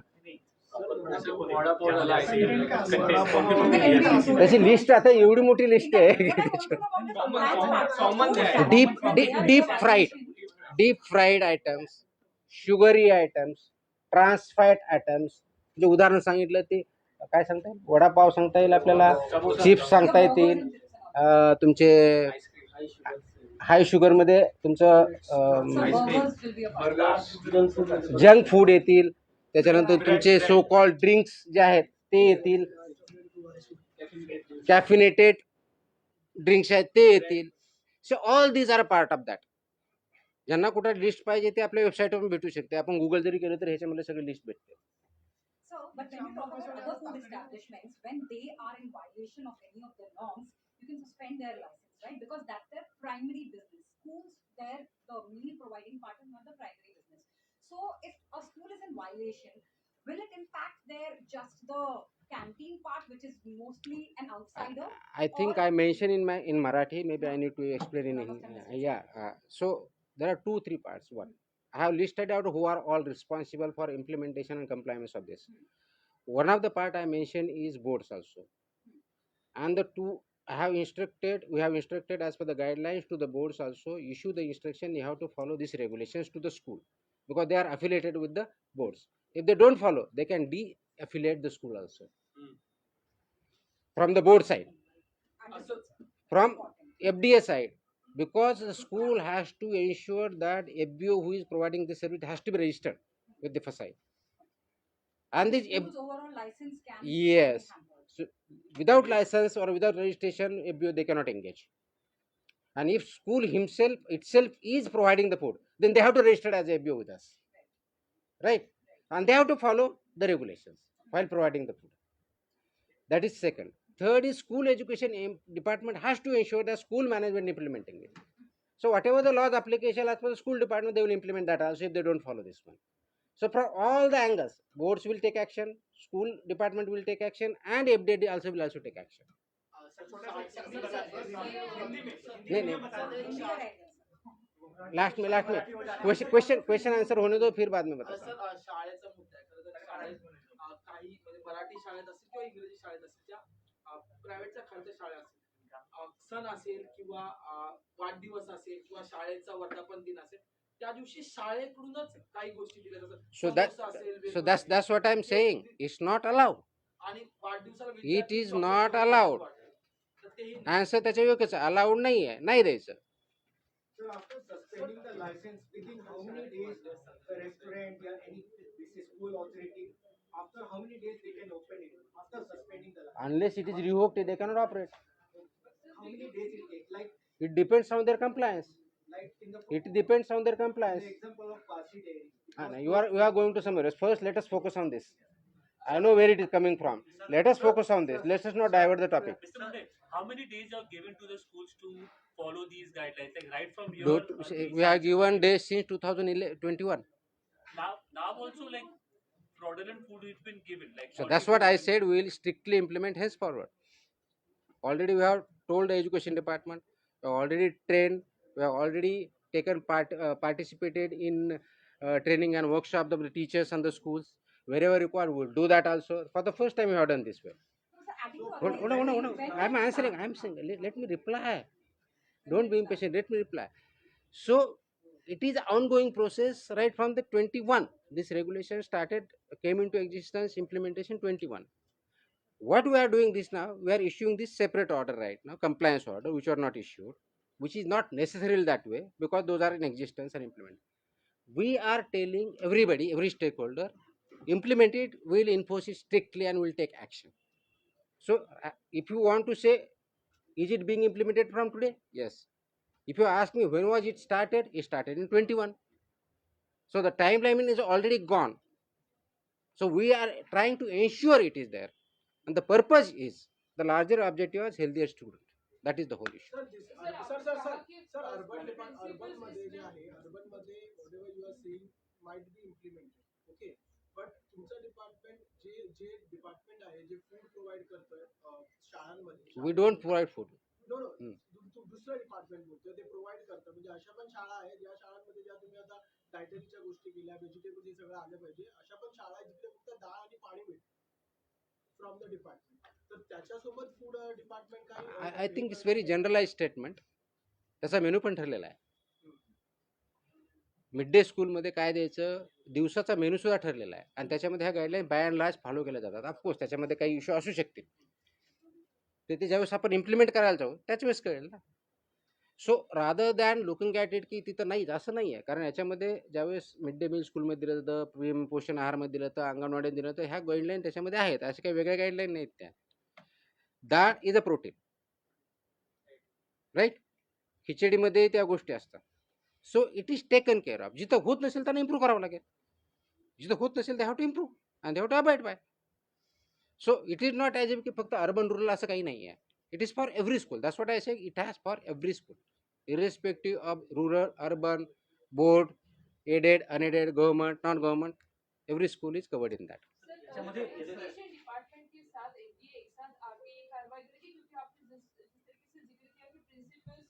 त्याची list आता एवढी मोठी list आहे. Deep fried items, sugary items, trans fat items, म्हणजे उदाहरण सांगितलं ते काय सांगता येईल, वडापाव सांगता येईल आपल्याला, चिप्स सांगता येतील, तुमचे हाय शुगरमध्ये तुमचं burgers will be a part. Junk food येतील, त्याच्यानंतर तुमचे सो कॉल्ड ड्रिंक्स जे आहेत ते येतील, कॅफिनेटेड ड्रिंक्स आहेत ते येतील. So all these are part of that. ज्यांना कुठं लिस्ट पाहिजे ते आपल्या वेबसाईटवरून भेटू शकते. आपण गुगल जरी केलं तर ह्याच्यामध्ये सगळी लिस्ट भेटते. So, but when you talk about other food establishments, when they are in violation of any of the norms, you can suspend their license, right? Because that's their primary business. Schools, they're the meal providing part and not the primary business. So, if a school is in violation, will it impact their just the canteen part, which is mostly an outsider? I think I mentioned in Marathi. Maybe I need to explain in yeah. So there are 2-3 parts. One, I have listed out who are all responsible for implementation and compliance of this. One of the part I mentioned is boards also, and the two we have instructed as per the guidelines to the boards also. Issue the instruction, you have to follow these regulations to the school because they are affiliated with the boards. If they don't follow, they can de-affiliate the school also from the board side, from FDA side, because the school has to ensure that FBO who is providing the service has to be registered with the FSI. And this School's overall license can Yes. be hampered. So, without license or without registration, FBO they cannot engage. And if school itself is providing the food, then they have to register as FBO with us, right? And they have to follow the regulations while providing the food. That is second. Third is school education department has to ensure that school management implementing it. So whatever the laws application as per the school department, they will implement that also if they don't follow this one. So from all the angles, boards will take action, school department will take action, and FDA also will take action. नहीं, last में question answer होने दो, फिर बाद में बता. Sir शाळेचा मुद्दा आहे. खरं तर शाळेत काही म्हणजे मराठी शाळेत असेल किंवा इंग्रजी शाळेत असेल, ज्या प्रायव्हेटच्या खालच्या शाळा असतील, सण असेल किंवा वाढदिवस असेल किंवा शाळेचा वर्धापन दिन असेल, त्या दिवशी शाळेकडूनच काही गोष्टी दिल्या जातात. So that's what I'm saying. It's not allowed. आणि वाढदिवसाला It is not allowed. Answer त्याच्या योग्यच अलाउड नाही आहे, नाही द्यायचं. So after suspending the license, within how many days the restaurant or any this school authority, after how many days they can open it after suspending the license? Unless it is revoked, they cannot operate. How many days it take? Like It depends on their compliance. in the It depends on their compliance. the example of Parsi Dairy. No, you are going to somewhere else. First, let us focus on this. I know where it is coming from. Let us focus on this. Let us not divert the topic. Mr. Munde, how many days are given to the schools to follow these guidelines? Like right from your We have given days since 2021. now also like fraudulent food has been given. Like So that's what I said. We will strictly implement henceforward. Already we have told the education department. We have already trained. We have already taken participated in training and workshop of the teachers and the schools. Wherever required, we will do that also. For the first time, we have done this way. So, adding to Hold on. I'm answering. I'm saying. Let me reply. Don't be impatient. Let me reply. So it is an ongoing process right from the 21. This regulation came into existence, implementation 21. What we are doing this now, we are issuing this separate order right now, compliance order, which are not issued. which is not necessarily that way because those are in existence and implemented. We are telling everybody, every stakeholder, implement it, will enforce it strictly and will take action. So if you want to say, is it being implemented from today? Yes. If you ask me when was it started in 21. So the timeline is already gone. So we are trying to ensure it is there. And the purpose is the larger objective is healthier student. That is the whole issue. Sir urban मध्ये जे आहे urban मध्ये whatever you are saying might be implemented okay but तुमचं department जे department आहे जे food provide करतोय शाळांमध्ये We don't provide food. No no hmm. दुसरं डिपार्टमेंट बोलतोय ते प्रोव्हाइड करतं म्हणजे अशा पण शाळा आहेत ज्या शाळांमध्ये ज्या तुम्ही आता डायटरीच्या गोष्टी केल्या व्हेजिटेबल हे सगळं आलं पाहिजे अशा पण शाळा आहेत जिथे फक्त डाळ आणि पाणी मिळतं फ्रॉम द डिपार्टमेंट तर त्याच्यासोबत फूड डिपार्टमेंट काही I think it's very generalized statement. त्याचा मेनू पण ठरलेला आहे. मिड डे स्कूलमध्ये काय द्यायचं दिवसाचा मेनू सुद्धा ठरलेला आहे आणि त्याच्यामध्ये ह्या guideline by and large follow केल्या जातात. ऑफकोर्स त्याच्यामध्ये काही इश्यू असू शकतील ते ज्यावेळेस आपण इम्प्लिमेंट करायला जाऊ त्याच वेळेस कळेल ना. So rather than looking at it की तिथं नाहीच असं नाही आहे. कारण याच्यामध्ये ज्यावेळेस मिड डे मील स्कूलमध्ये दिलं जातं, पीएम पोषण आहारमध्ये दिलं जातं, अंगणवाडीत दिलं जातं, ह्या गाईडलाईन त्याच्यामध्ये आहेत. अशा काही वेगळ्या गाईडलाईन नाहीत त्या. डाळ इज अ प्रोटीन, राईट. खिचडीमध्ये त्या गोष्टी असतात. So it is taken care of. जिथं होत नसेल त्यांना इम्प्रूव्ह करावं लागेल. जिथं होत नसेल they have to improve and they have to abide by. So it is not as if की फक्त अर्बन रुरल असं काही नाही आहे. It is for every school. That's what I say. It has for every school irrespective of rural, urban, board, aided, unaided, government, non-government, every school is covered in that. Education department के साथ FDA एक साथ आके ये कार्रवाई करेगी क्योंकि आपने जिस तरीके से जिक्र किया कि principals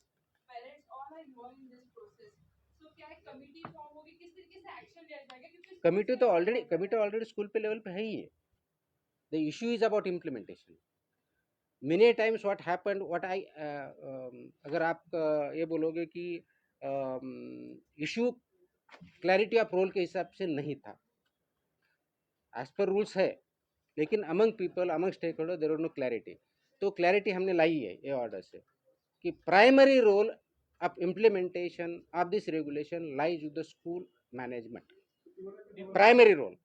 parents all are involved in this process so क्या एक कमेटी फॉर्म होगी किस तरीके से एक्शन लिया जाएगा क्योंकि कमिटी तो ऑलरेडी स्कूल पे लेवल पे है ही है. The issue is about implementation. Many times what happened what I अगर आप ये बोलोगे कि इशू क्लैरिटी ऑफ रोल के हिसाब से नहीं था. एज पर रूल्स है लेकिन among people among stakeholder there no clarity. तो क्लैरिटी हमने लाई है ये ऑर्डर से कि primary role of implementation of this regulation lies with the school management. Primary role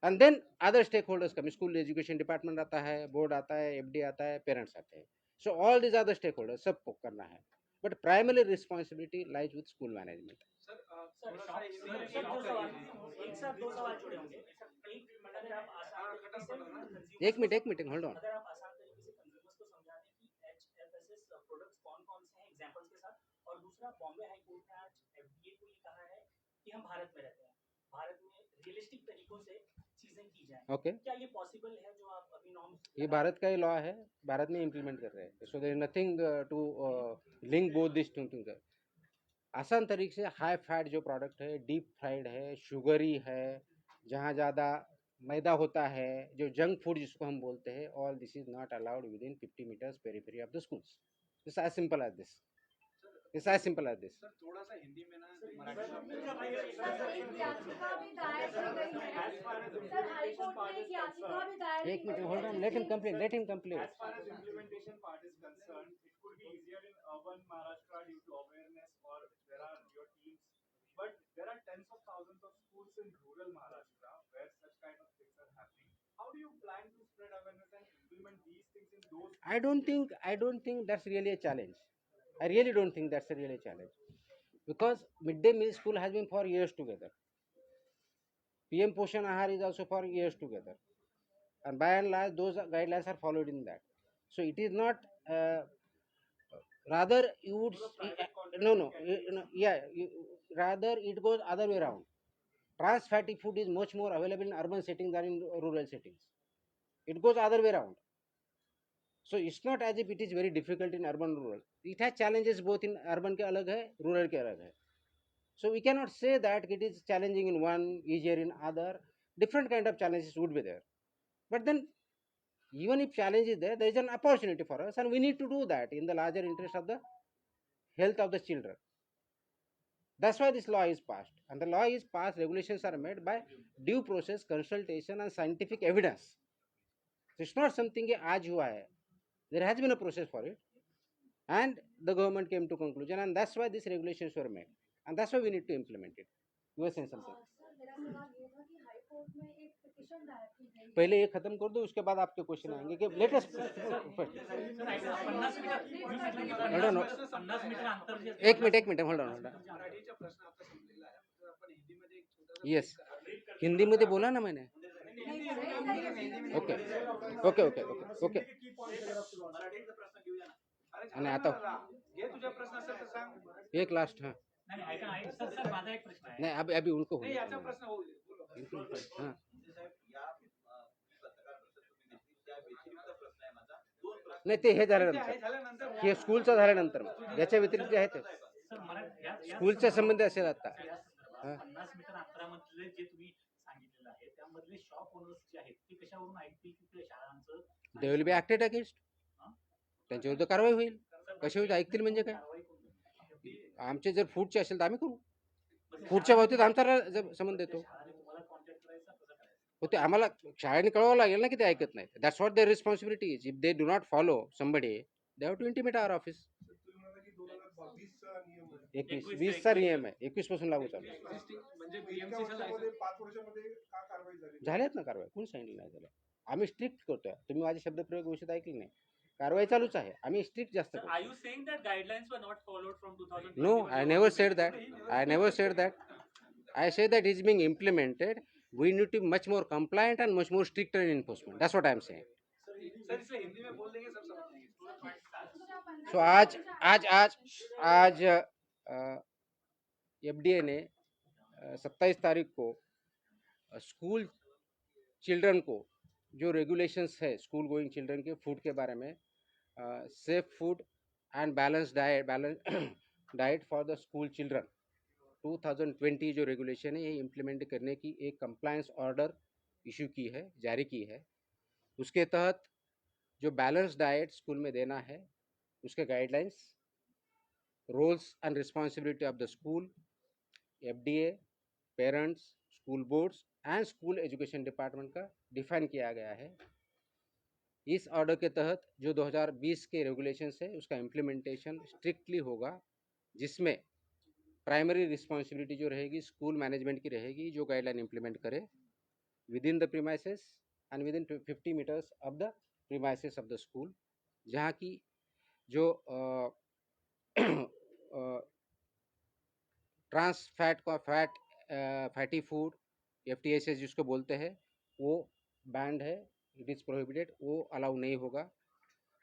and then other stakeholders का स्कूल एजुकेशन डिपार्टमेंट आता है, बोर्ड आता है, एफडी आता है, पेरेंट्स आते हैं. सो ऑल दिस अदर स्टेक होल्डर्स सबको करना है बट प्राइमरी रिस्पॉन्सिबिलिटी लाइज विद स्कूल मैनेजमेंट. एक साथ दो सवाल जुड़े होंगे. कहीं अगर आप आसान तरीके से एक मिनट होल्ड ऑन. अगर आप आसान तरीके से कंज्यूमर्स को समझा दें कि एचएफएसएस प्रोडक्ट्स कौन-कौन से हैं एग्जांपल्स के साथ. और दूसरा बॉम्बे हाई कोर्ट ने आज एफडीए को ये कहा है कि हम भारत में रहते हैं, भारत में रियलिस्टिक तरीकों से चीजें की जाएं. ओके, क्या ये पॉसिबल है जो आप अभी नॉर्म्स ये भारत का ही लॉ है, भारत में इम्प्लीमेंट कर रहे हैं. So there is nothing to link both this two things. आसान तरीके से हाई फैट जो प्रोडक्ट है, डीप फ्राइड है, शुगरी है, जहाँ ज़्यादा मैदा होता है, जो जंक फूड जिसको हम बोलते हैं, all this is not allowed within 50 metres periphery of the schools. It's as simple as this. It's as simple as this. Sir थोड़ा सा हिंदी में ना एक minute hold on, let him complete. As far as implementation part is concerned, it could be easier in urban Maharashtra due to awareness or there are your teams. But there are tens of thousands of schools in rural Maharashtra where such kind of things are happening. How do you plan to spread awareness and implement these things in those? I don't think that's really a challenge. I really don't think that's a really challenge because midday meal school has been for years together. PM Poshan Ahar is also for years together, and by and large those guidelines are followed in that. So it is not. Rather, you would rather it goes other way around. Trans fatty food is much more available in urban settings than in rural settings. It goes other way around. So it's not as if it is very difficult in urban rural. It has challenges both in urban के अलग है, rural के अलग है. So we cannot say that it is challenging in one, easier in other. Different kind of challenges would be there. But then even if challenge is there is an opportunity for us and we need to do that in the larger interest of the health of the children. That's why this law is passed. And the law is passed, regulations are made by due process, consultation and scientific evidence. So it's not something कि आज हुआ है. There has been a process for it. and the government came to conclusion, and that's why these regulations were made, and that's why we need to implement it. You were saying something. Sir मेरा सवाल ये था कि हाई court में एक petition दायर की गई पहले ये खत्म कर दो, उसके बाद आपके क्वेश्चन आएंगे कि लेटेस्ट सर ऐका 50 metre I don't know. 50 metre अंतर जे एक मिनिट होल्ड ऑन. मराठीचा प्रश्न आता संपलेला आहे तर आपण हिंदीमध्ये एक छोटासा येस, हिंदीमध्ये बोला ना मैंने. Okay okay okay okay okay. मराठीचा प्रश्न घेऊया ना. अरे आणि झाला आता ना दादा. घे तुझा प्रश्न असेल तर सांग. एक लास्ट. हाँ नाही नाही, ऐका सर माझा एक प्रश्न आहे. नहीं, अभी उनको नाही होने याचा दो. प्रश्न होऊ दे. बोलो. हाँ नाही, ते हे ते आहे झाल्यानंतर, झाल्यानंतर हे स्कूलचं झाल्यानंतर याच्या व्यतिरिक्त जे आहे ते सर मला स्कूलच्या संबंधी असेल आता. हा. 50 मीटर अंतरामधले जे तुम्ही सांगितलेलं आहे त्यामधले शॉप ओनर्स जे आहेत ते कशावरून ऐकतील की ते शाळांचं दे विल बी ऍक्टेड अगेन्स्ट. त्यांच्याविरुद्ध कारवाई होईल. कशी होईल ऐकतील म्हणजे काय? कारवाई कोण करणार? आमचे जर फूडचे असेल तर आम्ही करू. फूडच्या बाबतीत आमचा संबंध येतो. शाळाने तुम्हाला कॉन्टॅक्ट करायचा कसं करायचं? हो, ते आम्हाला शाळेने कळवावं लागेल ना की ते ऐकत नाही. That's what their responsibility is. If they do not follow somebody, they have to intimate our office. 20चा नियम आहे, 21 पासून लागू चालू आहे. म्हणजे बीएमसीचं लायसन्स 5 वर्षामध्ये का कारवाई झाली? झाल्यात ना कारवाई, कोण सांगितलं नाही झालं. आम्ही स्ट्रिक्ट करतोय. तुम्ही माझे शब्दप्रयोग व्यवस्थित ऐकले नाही. कारवाई चालूच आहे. आम्ही स्ट्रिक्ट जास्त Sir, करतो. are you saying that guidelines were not followed from 2020? No, I never said that. I never said that. I say that it's being implemented. We need to be much more compliant and much more stricter in enforcement. That's what I'm saying. Sir इसे हिंदी में बोल देंगे सब समझ लेंगे. So आज FDA ने 27 तारीख को स्कूल चिल्ड्रन को जो रेगुलेशंस है स्कूल गोइंग चिल्ड्रन के फूड के बारे में, safe food end balance diet for the school children 2020 जो रेगुलेशन है ये इम्प्लीमेंट करने की एक कंप्लायंस ऑर्डर इशू की है, जारी की है. उसके तहत जो बैलेंस डाइट स्कूल में देना है उसके guidelines, rules and responsibility of the school, FDA, parents, school boards and school education department का डिफाइन किया गया है. इस ऑर्डर के तहत जो 2020 के रेगुलेशंस है उसका इम्प्लीमेंटेशन स्ट्रिक्टली होगा, जिसमें प्राइमरी रिस्पॉन्सिबिलिटी जो रहेगी स्कूल मैनेजमेंट की रहेगी, जो गाइडलाइन इम्प्लीमेंट करे within the premises and within 50 metres of the premises of the school. जहाँ की जो ट्रांस फैट का फैटी फूड FTSS जिसको बोलते हैं वो बैंड है, इट इज़ प्रोहिबिटेड, वो अलाउ नहीं होगा.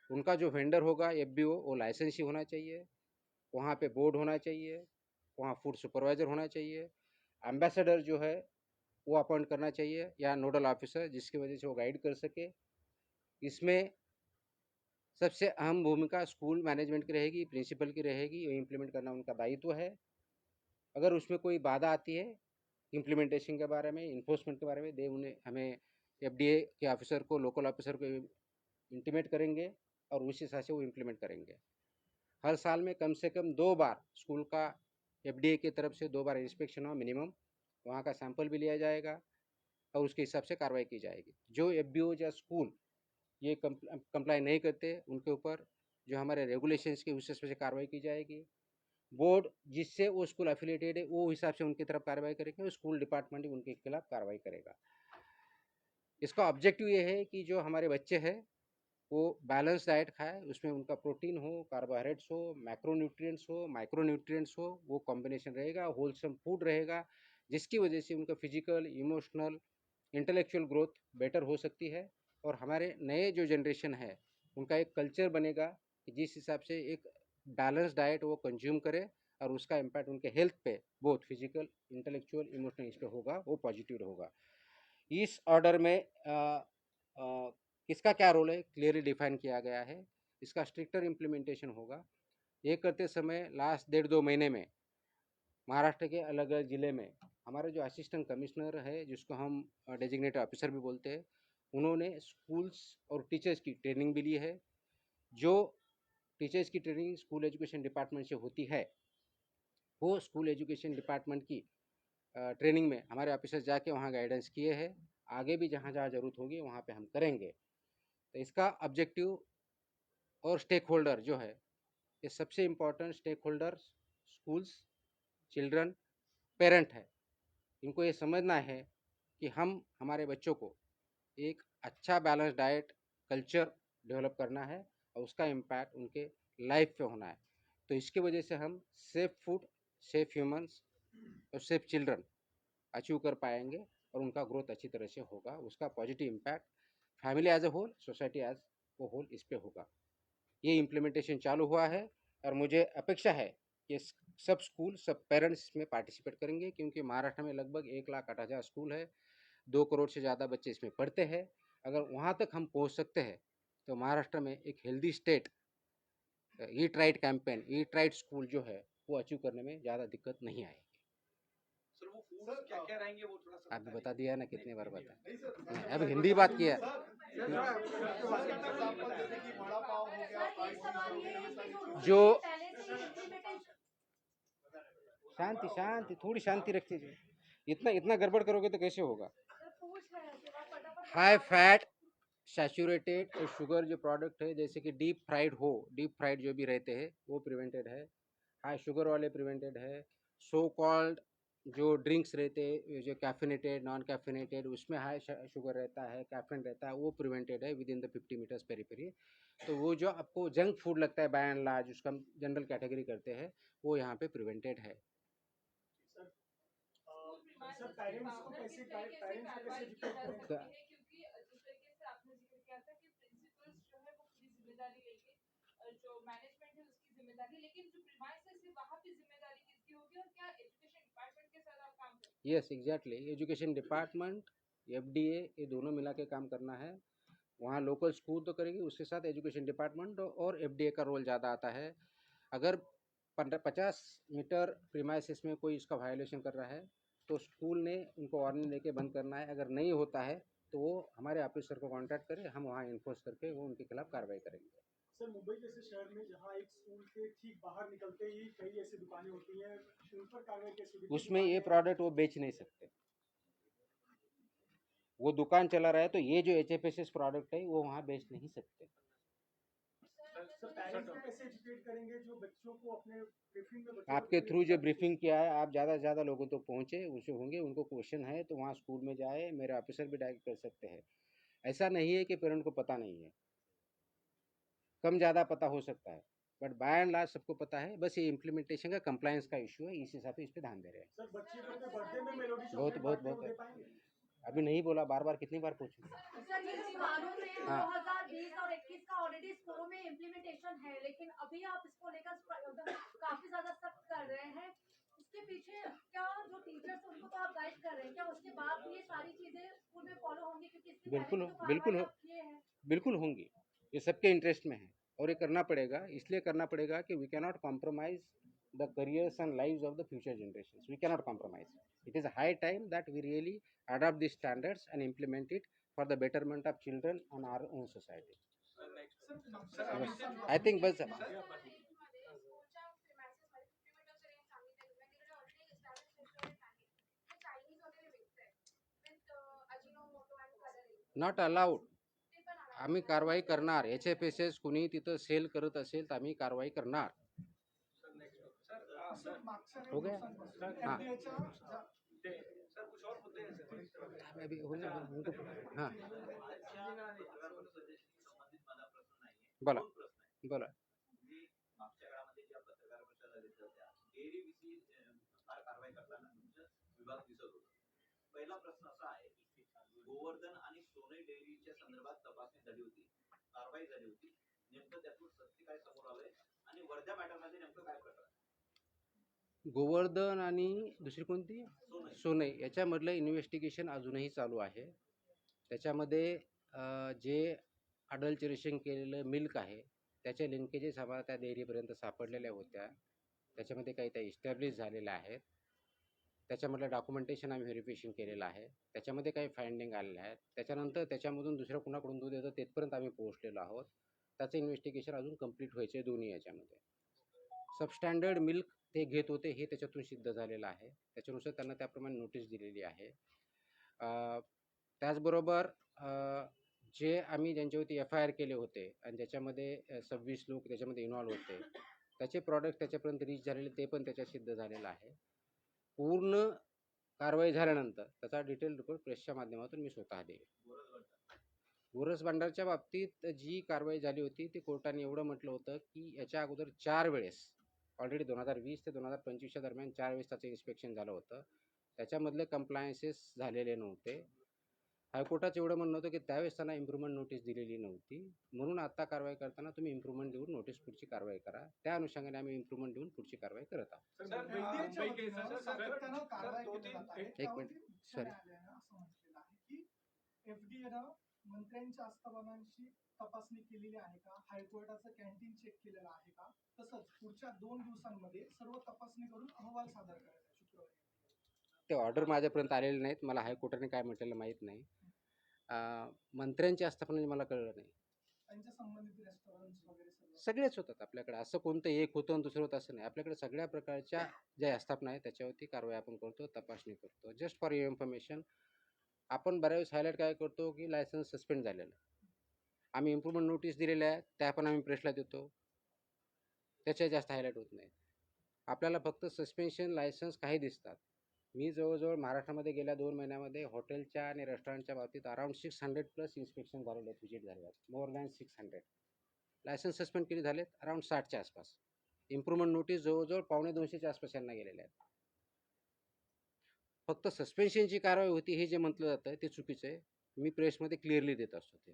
उनका जो वेंडर होगा FBO वो लाइसेंस ही होना चाहिए, वहाँ पे बोर्ड होना चाहिए, वहाँ फूड सुपरवाइज़र होना चाहिए, एम्बेसडर जो है वो अपॉइंट करना चाहिए या नोडल ऑफिसर जिसकी वजह से वो गाइड कर सके. इसमें सबसे अहम भूमिका स्कूल मैनेजमेंट की रहेगी, प्रिंसिपल की रहेगी, ये इम्प्लीमेंट करना उनका दायित्व है. अगर उसमें कोई बाधा आती है इम्प्लीमेंटेशन के बारे में, इन्फोर्समेंट के बारे में, दे उन्हें हमें FDA के ऑफिसर को, लोकल ऑफिसर को इंटीमेट करेंगे और उस हिसाब से वो इम्प्लीमेंट करेंगे. हर साल में कम से कम 2 बार स्कूल का FDA की तरफ से 2 बार इंस्पेक्शन हो मिनिमम, वहाँ का सैंपल भी लिया जाएगा और उसके हिसाब से कार्रवाई की जाएगी. जो FBO या स्कूल ये कंप्लाई नहीं करते उनके ऊपर जो हमारे रेगुलेशंस के उस हिसाब से कार्रवाई की जाएगी. बोर्ड जिससे वो स्कूल एफिलिएटेड है वो हिसाब से उनकी तरफ कार्रवाई करेंगे और स्कूल डिपार्टमेंट उनके खिलाफ कार्रवाई करेगा. इसका ऑब्जेक्टिव ये है कि जो हमारे बच्चे हैं वो बैलेंस डाइट खाए, उसमें उनका प्रोटीन हो, कार्बोहाइड्रेट्स हो, मैक्रोन्यूट्रिएंट्स हो, माइक्रोन्यूट्रिएंट्स हो, वो कॉम्बिनेशन रहेगा, होलसम फूड रहेगा, जिसकी वजह से उनका physical, emotional, intellectual growth better हो सकती है. और हमारे नए जो जनरेशन है उनका एक कल्चर बनेगा कि जिस हिसाब से एक बैलेंस डाइट वो कंज्यूम करे और उसका इम्पैक्ट उनके हेल्थ पे बोथ फिजिकल, इंटेलेक्चुअल, इमोशनल इस पे होगा, वो पॉजिटिव होगा. इस ऑर्डर में किसका क्या रोल है क्लियरली डिफाइन किया गया है. इसका स्ट्रिक्टर इम्प्लीमेंटेशन होगा. ये करते समय लास्ट 1.5-2 महीने में महाराष्ट्र के अलग अलग ज़िले में हमारे जो असिस्टेंट कमिश्नर है, जिसको हम डेजिग्नेटेड ऑफिसर भी बोलते हैं, उन्होंने स्कूल्स और टीचर्स की ट्रेनिंग भी ली है. जो टीचर्स की ट्रेनिंग स्कूल एजुकेशन डिपार्टमेंट से होती है वो स्कूल एजुकेशन डिपार्टमेंट की ट्रेनिंग में हमारे ऑफिसर्स जाके वहाँ गाइडेंस किए हैं. आगे भी जहाँ जहाँ ज़रूरत होगी वहाँ पे हम करेंगे. तो इसका ऑब्जेक्टिव और स्टेक होल्डर जो है ये सबसे important stakeholder schools, children, parent है। इनको ये समझना है कि हम हमारे बच्चों को एक अच्छा बैलेंस डाइट कल्चर डेवलप करना है और उसका इम्पैक्ट उनके लाइफ पे होना है। तो इसकी वजह से हम सेफ फूड, सेफ ह्यूमंस और सेफ चिल्ड्रन अचीव कर पाएंगे और उनका ग्रोथ अच्छी तरह से होगा। उसका positive impact family as a whole, society as a whole इस पे होगा। ये इम्प्लीमेंटेशन चालू हुआ है और मुझे अपेक्षा है कि सब स्कूल, सब पेरेंट्स इसमें पार्टिसिपेट करेंगे, क्योंकि महाराष्ट्र में लगभग 1,08,000 स्कूल है, 2 करोड़ से ज़्यादा बच्चे इसमें पढ़ते हैं। अगर वहाँ तक हम पहुँच सकते हैं तो महाराष्ट्र में एक healthy state, eat right campaign, eat right school जो है वो अचीव करने में ज़्यादा दिक्कत नहीं आएगी। सर वो फूड्स क्या क्या रहेंगे वो थोड़ा सा आपने बता दिया ना, कितने बार बता, नहीं सर, नहीं, अब हिंदी बात किया। जैसे कि वड़ा पाव हो गया, सर एक सवाल ये है कि जो जो पहले से इम्प्लीमेंटेशन शांति शांति, थोड़ी शांति रखिए। इतना इतना गड़बड़ करोगे तो कैसे होगा। पूछ रहे हैं थोड़ा फटाफट हाई फैट, सैचुरेटेड और शुगर जो प्रोडक्ट है, जैसे कि डीप फ्राइड हो, डीप फ्राइड जो भी रहते हैं वो प्रिवेंटेड है। हाई शुगर वाले प्रिवेंटेड है। सो कॉल्ड जो ड्रिंक्स रहते हैं, जो कैफिनेटेड, नॉन कैफिनेटेड, उसमें हाई शुगर रहता है, कैफिन रहता है, वो प्रिवेंटेड है with in the 50 metres periphery. तो वो जो आपको जंक फूड लगता है बाय एंड लार्ज, उसका हम जनरल कैटेगरी करते हैं, वो यहाँ पे प्रिवेंटेड है। सर पेरेंट्स को कैसे कार्रवाई की जा सकती है, क्योंकि जिस तरीके से आपने जिक्र किया था कि प्रिंसिपल्स जो है वो पूरी जिम्मेदारी लेंगे, जो मैनेजमेंट है उसकी जिम्मेदारी, लेकिन जो प्रीमाइसेस है वहाँ पे जिम्मेदारी किसकी होगी और क्या एजुकेशन डिपार्टमेंट के साथ आप काम करेंगे? Yes exactly, education department, FDA, ये दोनों मिला के काम करना है। वहाँ लोकल स्कूल तो करेगी, उसके साथ एजुकेशन डिपार्टमेंट और एफडीए का रोल ज़्यादा आता है। अगर 50 मीटर प्रीमाइसिस में कोई इसका वायोलेशन कर रहा है तो स्कूल ने उनको वार्निंग देके बंद करना है। अगर नहीं होता है तो वो हमारे ऑफिसर को कांटेक्ट करें, हम वहाँ इन्फोर्स करके वो उनके खिलाफ कार्रवाई करेंगे। सर मुंबई जैसे शहर में जहाँ एक स्कूल के ठीक बाहर निकलते ही कई ऐसी दुकानें होती हैं, उन पर कार्रवाई कैसे होगी? उसमें ये प्रोडक्ट वो बेच नहीं सकते। वो दुकान चला रहा है तो ये जो एचएफएसएस प्रोडक्ट है वो वहाँ बेच नहीं सकते। सर पेरेंट्स को कैसे एजुकेट करेंगे जो बच्चों को अपने ब्रीफिंग में आपके थ्रू जो ब्रीफिंग किया है, आप ज़्यादा से ज़्यादा लोगों तक पहुँचे, उनसे होंगे, उनको क्वेश्चन है तो वहाँ स्कूल में जाए, मेरे ऑफिसर भी डायरेक्ट कर सकते हैं। ऐसा नहीं है कि पेरेंट को पता नहीं है, कम ज़्यादा पता हो सकता है, बट बाय एंड लार्ज सबको पता है। बस ये इम्प्लीमेंटेशन का कंप्लायंस का इशू है, इस हिसाब से इस पर ध्यान दे रहे हैं। सर बच्चे को अपने बर्थडे में मेलोडी बहुत बहुत बहुत अभी नहीं बोला, बार बार कितनी बार पूछूं। सर ये समारोह में हाँ। 2020 और 21 का ऑलरेडी स्कूलों में इम्प्लीमेंटेशन है, लेकिन अभी आप इसको लेकर काफी ज्यादा सख्त कर रहे हैं। इसके पीछे क्या जो टीचर्स उनको तो आप गाइड कर रहे हैं, क्या उसके बाद भी ये सारी चीजें स्कूल में फॉलो होंगी? क्योंकि इसके बिल्कुल पहले भी तो बिल्कुल कार्रवाई आप किए हैं। बिल्कुल होंगी, ये सबके इंटरेस्ट में है और ये करना पड़ेगा। इसलिए करना पड़ेगा कि we cannot compromise the careers and lives of the future generations. We cannot compromise. It is a high time that we really adopt these standards and implement it for the betterment of children and our own society. I think bus not allowed. आम्ही कारवाई करणार. HFSS कुणी तिथं sale करत असेल तर आम्ही कारवाई करणार. हो गया. हाँ सर कुछ और मुद्दे हैं सर? अभी हो गया. हाँ बोला बोला. मागच्या काळामध्ये ज्या पत्रकार परिषदा झाल्या होत्या, डेअरीविषयी फार कारवाई करताना तुमचं विभाग दिसत होतं. पहिला प्रश्न असा आहे की गोवर्धन आणि सोने डेअरीच्या संदर्भात तपासणी झाली होती, कारवाई झाली होती, नेमकं त्यातून सत्य काय समोर आलंय आणि वर्धा मॅटरमध्ये नेमकं काय प्रकार? गोवर्धन आणि दुसरी कोणती सोने याच्यामधलं इन्व्हेस्टिगेशन अजूनही चालू आहे. त्याच्यामध्ये जे अडल्चरेशन केलेलं मिल्क आहे त्याच्या लिंकेजेस आम्हाला त्या डेअरीपर्यंत सापडलेल्या होत्या. त्याच्यामध्ये काही त्या इस्टॅब्लिश झालेल्या आहेत. त्याच्यामधलं डॉक्युमेंटेशन आम्ही व्हेरिफिकेशन केलेलं आहे. त्याच्यामध्ये काही फाइंडिंग आलेल्या आहेत. त्याच्यानंतर त्याच्यामधून दुसऱ्या कुणाकडून दूध येतं तेथपर्यंत आम्ही पोहोचलेलो आहोत. त्याचं इन्व्हेस्टिगेशन अजून कंप्लीट व्हायचं आहे दोन्ही याच्यामध्ये. सबस्टँडर्ड मिल्क ते घेत होते हे त्याच्यातून सिद्ध झालेलं आहे. त्याच्यानुसार त्यांना त्याप्रमाणे नोटीस दिलेली आहे. त्याचबरोबर जे आम्ही ज्यांच्यावरती FIR केले होते आणि ज्याच्यामध्ये 26 लोक त्याच्यामध्ये इन्व्हॉल्व होते त्याचे प्रॉडक्ट त्याच्यापर्यंत रीच झालेले ते पण त्याच्यात सिद्ध झालेलं आहे. पूर्ण कारवाई झाल्यानंतर त्याचा डिटेल रिपोर्ट प्रेसच्या माध्यमातून मी स्वतः देईल. बोरस भांडारच्या बाबतीत जी कारवाई झाली होती ती कोर्टाने एवढं म्हटलं होतं की याच्या अगोदर 4 वेळेस ऑलरेडी 2020 ते 2025च्या दरम्यान 4 वेळेस त्याचं इन्स्पेक्शन झालं होतं. त्याच्यामधले कंप्लायन्सेस झालेले नव्हते. हायकोर्टाचं एवढं म्हणणं होतं की त्यावेळेस त्यांना इम्प्रूव्हमेंट नोटीस दिलेली नव्हती, म्हणून आता कारवाई करताना तुम्ही इम्प्रूव्हमेंट देऊन नोटीस पुढची कारवाई करा. त्या अनुषंगाने आम्ही इम्प्रूव्हमेंट देऊन पुढची कारवाई करत आहोत. एक मिनिट सॉरी असं म्हटलेलं आहे की एफडीएनं मंत्र्यांच्या आस्थापनांची तपासणी केलेली आहे का, हायकोर्टाचं कॅन्टीन चेक केलेलं आहे का, तसंच पुढच्या 2 दिवसांमध्ये सर्व तपासणी करून अहवाल सादर करायचा शुक्रवारी. ते ऑर्डर माझ्यापर्यंत आलेले नाहीत. मला हायकोर्टाने काय म्हटलेलं माहीत नाही. मंत्र्यांची आस्थापना मला कळलं नाही. त्यांच्या संबंधित रेस्टॉरंट्स वगैरे सगळेच होतात आपल्याकडे. असं कोणतं एक होतं आणि दुसरं होतं असं नाही. आपल्याकडे सगळ्या प्रकारच्या ज्या आस्थापना आहेत त्याच्यावरती कारवाई आपण करतो, तपासणी करतो. जस्ट फॉर युअर इन्फॉर्मेशन, आपण बऱ्याच वेळेस हायलाईट काय करतो की लायसन्स सस्पेंड झालेलं आहे. आम्ही इम्प्रूव्हमेंट नोटीस दिलेल्या आहेत त्या पण आम्ही प्रेसला देतो, त्याच्या जास्त हायलाईट होत नाही. आपल्याला फक्त सस्पेन्शन लायसन्स काही दिसतात. मी जवळजवळ महाराष्ट्रामध्ये गेल्या 2 महिन्यामध्ये हॉटेलच्या आणि रेस्टॉरंटच्या बाबतीत अराउंड 600+ इन्स्पेक्शन झालेले आहेत, व्हिजिट झालेले आहेत, मोर दॅन 600. लायसन्स सस्पेंड केले झालेत अराउंड 60च्या आसपास. इम्प्रूव्हमेंट नोटीस जवळजवळ 250च्या आसपास यांना गेलेल्या आहेत. फक्त सस्पेन्शनची कारवाई होती हे जे म्हटलं जातं ते चुकीचं आहे. मी प्रेसमध्ये क्लिअरली देत असतो ते.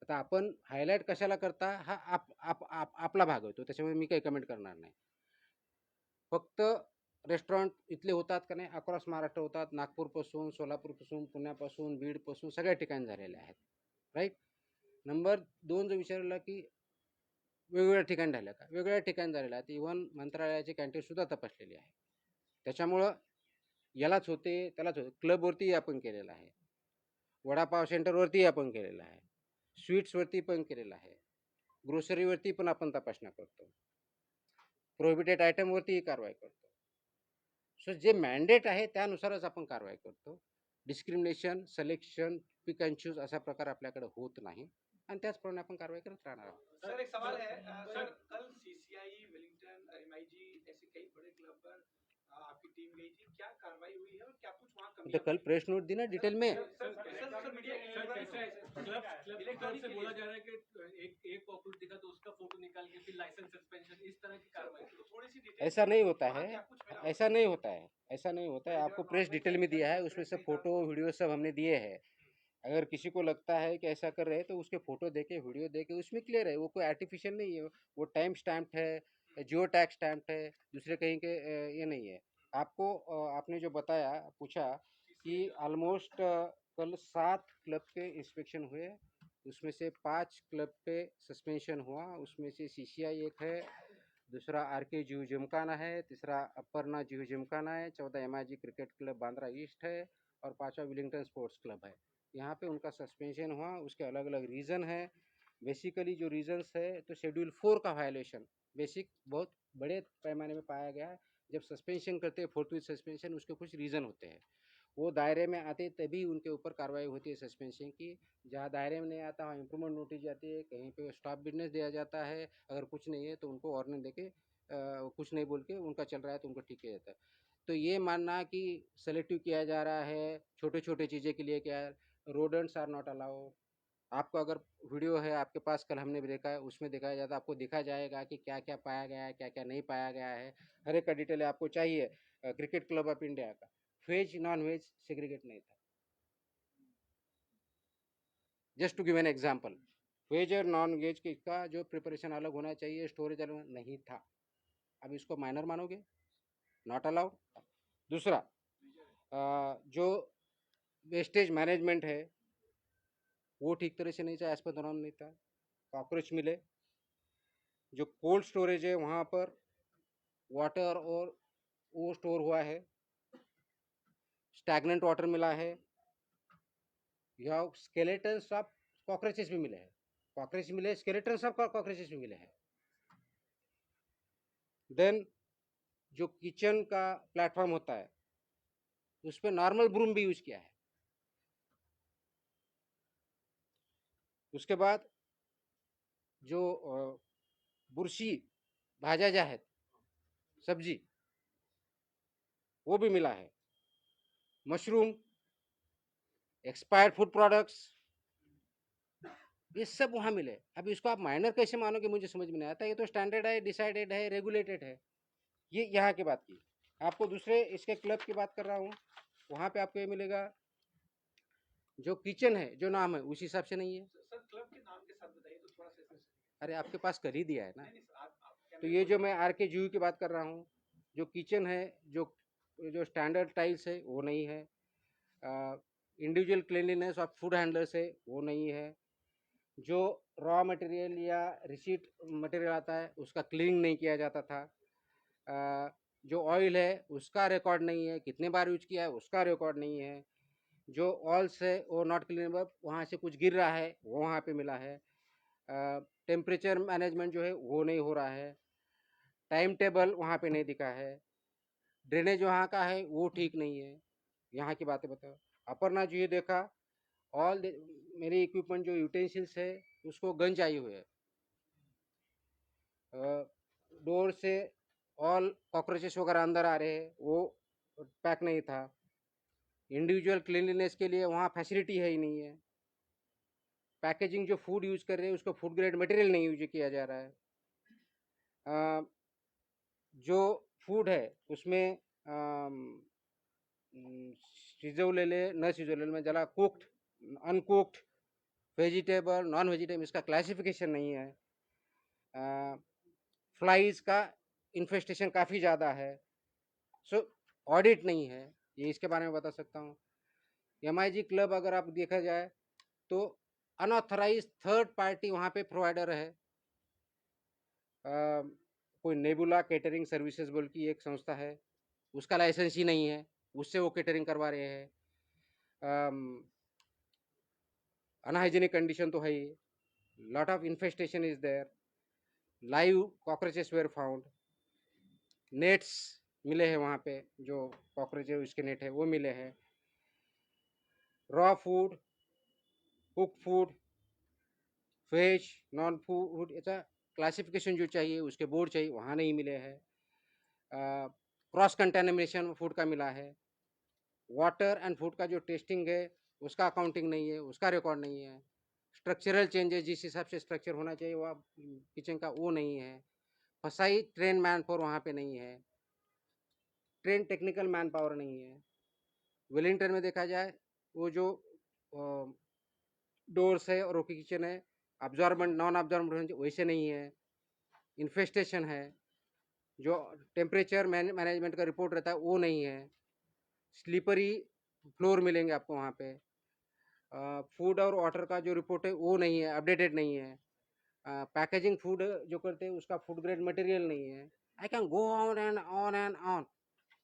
आता आपण हायलाईट कशाला करता हा आपला भाग होतो, त्याच्यामुळे मी काही कमेंट करणार नाही. फक्त रेस्टॉरंट इथले होतात का नाही, अक्रॉस महाराष्ट्र होतात. नागपूरपासून, सोलापूरपासून, पुण्यापासून, बीडपासून सगळ्या ठिकाणी झालेले आहेत. राईट. नंबर 2 जो विचारला की वेगवेगळ्या ठिकाणी झाल्या का, वेगवेगळ्या ठिकाणी झालेल्या आहेत. इव्हन मंत्रालयाचे कॅन्टीनसुद्धा तपासलेली आहे. त्याच्यामुळं यालाच होते त्यालाच होते. क्लबवरतीही आपण केलेलं आहे, वडापाव सेंटरवरतीही आपण केलेलं आहे, स्वीट्सवरती पण केलेलं आहे, ग्रोसरीवरती पण आपण तपासण्या करतो, प्रोहिबिटेड आयटमवरतीही कारवाई करतो. सो जे मॅन्डेट आहे त्यानुसारच आपण कारवाई करतो. Discrimination, selection, pick and choose असा प्रकार आपल्याकडे होत नाही आणि त्याचप्रमाणे आपण कारवाई करत राहणार आहोत. सर एक सवाल है सर, कल सीसीआई, वेलिंगटन, एमआईजी ऐसे कई बड़े क्लब पर आपकी टीम गई थी, क्या कार्रवाई हुई है और क्या कुछ वहाँ तो कल प्रेस नोट दी ना डिटेल में. सर मीडिया इलेक्ट्रॉनिक से बोला जा रहा है कि एक कॉकरोच दिखा तो उसका फोटो निकाल के फिर लाइसेंस सस्पेंशन, इस तरह की कार्रवाई थोड़ी सी डिटेल. ऐसा नहीं होता है, ऐसा नहीं होता है, ऐसा नहीं होता है. आपको प्रेस डिटेल में दिया है, उसमें से फोटो वीडियो सब हमने दिए हैं. अगर किसी को लगता है कि ऐसा कर रहे हैं तो उसके फोटो देके वीडियो देके उसमें क्लियर है. वो कोई आर्टिफिशियल नहीं है, वो टाइम स्टैम्प्ड है, जियो टैग स्टैम्प्ड है, दूसरे कहीं के ये नहीं है. आपको आपने जो बताया पूछा कि ऑलमोस्ट कल 7 क्लब के इंस्पेक्शन हुए, उसमें से 5 क्लब पे सस्पेंशन हुआ. उसमें से सीसीआई एक है, दूसरा आरके जुहू जिमखाना है, तीसरा अपर्णा जुहू जिमखाना है, 14 MIG cricket club Bandra east है और 5वां विलिंगटन स्पोर्ट्स क्लब है. यहाँ पे उनका सस्पेंशन हुआ. उसके अलग अलग रीज़न है. बेसिकली जो रीजंस है तो शेड्यूल 4 का वायलेशन बेसिक बहुत बड़े पैमाने में पाया गया है. जब सस्पेंशन करते हैं, फोर्थ विथ सस्पेंशन, उसके कुछ रीज़न होते हैं. वो दायरे में आते तभी उनके ऊपर कार्रवाई होती है सस्पेंशन की. जहाँ दायरे में नहीं आता वहाँ इम्प्रूवमेंट नोटिस जाती है, कहीं पे स्टॉप बिजनेस दिया जाता है. अगर कुछ नहीं है तो उनको वार्निंग देके कुछ नहीं बोल के उनका चल रहा है तो उनको ठीक किया जाता है. तो ये मानना कि सेलेक्टिव किया जा रहा है छोटे छोटे चीज़ें के लिए, क्या रोडेंट्स आर नॉट अलाउड. आपको अगर वीडियो है आपके पास, कल हमने भी देखा है, उसमें दिखाया जाता है, आपको दिखा जाएगा कि क्या क्या पाया गया है, क्या क्या नहीं पाया गया है. हर एक का डिटेल आपको चाहिए. क्रिकेट क्लब ऑफ इंडिया का वेज नॉन वेज सेग्रीगेट नहीं था. Just to give an example, veg और नॉन वेज का जो प्रिपरेशन अलग होना चाहिए, स्टोरेज अलग नहीं था. अब इसको माइनर मानोगे? Not allowed. दूसरा जो वेस्टेज मैनेजमेंट है वो ठीक तरह से नहीं था, एज पर दौरान नहीं था. कॉकरोच मिले. जो कोल्ड स्टोरेज है वहाँ पर वाटर और वो स्टोर हुआ है, स्टैगनेंट वाटर मिला है. यहाँ स्केलेटन्स ऑफ कॉकरोचेस भी मिले हैं. कॉकरोच मिले, स्केलेटन्स ऑफ कॉकरोचेस भी मिले हैं. देन जो किचन का प्लेटफॉर्म होता है उस पर नॉर्मल ब्रूम भी यूज किया है. उसके बाद जो बुरशी भाज्या ज्या आहेत, सब्जी, वो भी मिला है, मशरूम, एक्सपायर्ड फूड प्रोडक्ट्स, ये सब वहाँ मिले। अब इसको आप माइनर कैसे मानोगे, मुझे समझ में नहीं आता। ये तो स्टैंडर्ड है, डिसाइडेड है, रेगुलेटेड है। ये यहाँ की बात की। आपको दूसरे इसके क्लब की बात कर रहा हूँ, वहाँ पे आपको ये मिलेगा, जो किचन है, जो नाम है, उस हिसाब से नहीं है। सर क्लब के नाम के साथ बताइए तो थोड़ा सा अरे आपके पास कर ही दिया है ना। नहीं, आप तो ये जो मैं आर के जू की बात कर रहा हूँ, जो किचन है, जो जो स्टैंडर्ड टाइल्स है, वो नहीं है। Individual cleanliness of food handlers है, वो नहीं है। जो रॉ मटेरियल या रिसीट मटेरियल आता है, उसका क्लीनिंग नहीं किया जाता था। जो ऑयल है, उसका रिकॉर्ड नहीं है, कितने बार यूज किया है, उसका रिकॉर्ड नहीं है। जो ऑयल्स है, वो नॉट क्लीनेबल, वहाँ से कुछ गिर रहा है, वो वहाँ पे मिला है। टेम्परेचर मैनेजमेंट जो है, वो नहीं हो रहा है। टाइम टेबल वहाँ पे नहीं दिखा है। ड्रेनेज वहाँ का है, वो ठीक नहीं है। यहाँ की बातें बताओ। अपर्णा जी ये देखा, ऑल मेरे इक्विपमेंट जो यूटेंसिल्स है, उसको गंज आई हुई है। डोर से ऑल कॉकरोचेस वगैरह अंदर आ रहे हैं, वो पैक नहीं था। इंडिविजुअल क्लीनलीनेस के लिए वहाँ फैसिलिटी है ही नहीं है। पैकेजिंग जो फूड यूज कर रहे हैं, उसको फूड ग्रेड मटेरियल नहीं यूज किया जा रहा है। जो फूड है, उसमें शिजवलेले न शिजवलेले में जला cooked, uncooked, vegetable, non vegetable, इसका क्लासिफिकेशन नहीं है। फ्लाइज का इन्फेस्टेशन काफ़ी ज़्यादा है। सो ऑडिट नहीं है, ये इसके बारे में बता सकता हूँ। MIG क्लब अगर आप देखा जाए तो अनऑथराइज थर्ड पार्टी वहाँ पे प्रोवाइडर है। कोई नेबुला कैटरिंग सर्विसेज बोल की एक संस्था है, उसका लाइसेंस ही नहीं है, उससे वो कैटरिंग करवा रहे हैं। अनहाइजीनिक कंडीशन तो है ही, lot of infestation is there, live cockroaches were found, nets मिले हैं वहाँ पे, जो कॉकरोच है उसके नेट है वो मिले हैं। Raw food, cook food, veg, non food, ऐसा क्लासिफिकेशन जो चाहिए, उसके बोर्ड चाहिए, वहाँ नहीं मिले हैं। क्रॉस कंटेमिनेशन फूड का मिला है। वाटर एंड फूड का जो टेस्टिंग है, उसका अकाउंटिंग नहीं है, उसका रिकॉर्ड नहीं है। स्ट्रक्चरल चेंजेस जिस हिसाब से स्ट्रक्चर होना चाहिए वह किचन का, वो नहीं है। फसाई ट्रेन मैन पावर वहाँ पे नहीं है, ट्रेन टेक्निकल मैन पावर नहीं है। वेलिंगटन में देखा जाए, वो जो डोर्स है और किचन है, अब्जॉर्बेंट नॉन अब्जॉर्बेंट वैसे नहीं है। इन्फेस्टेशन है, जो टेम्परेचर मैनेजमेंट का रिपोर्ट रहता है वो नहीं है। स्लीपरी फ्लोर मिलेंगे आपको वहाँ पे। फूड और वाटर का जो रिपोर्ट है वो नहीं है, अपडेटेड नहीं है। पैकेजिंग फूड जो करते हैं, उसका फूड ग्रेड मटेरियल नहीं है। I can go on end on end on.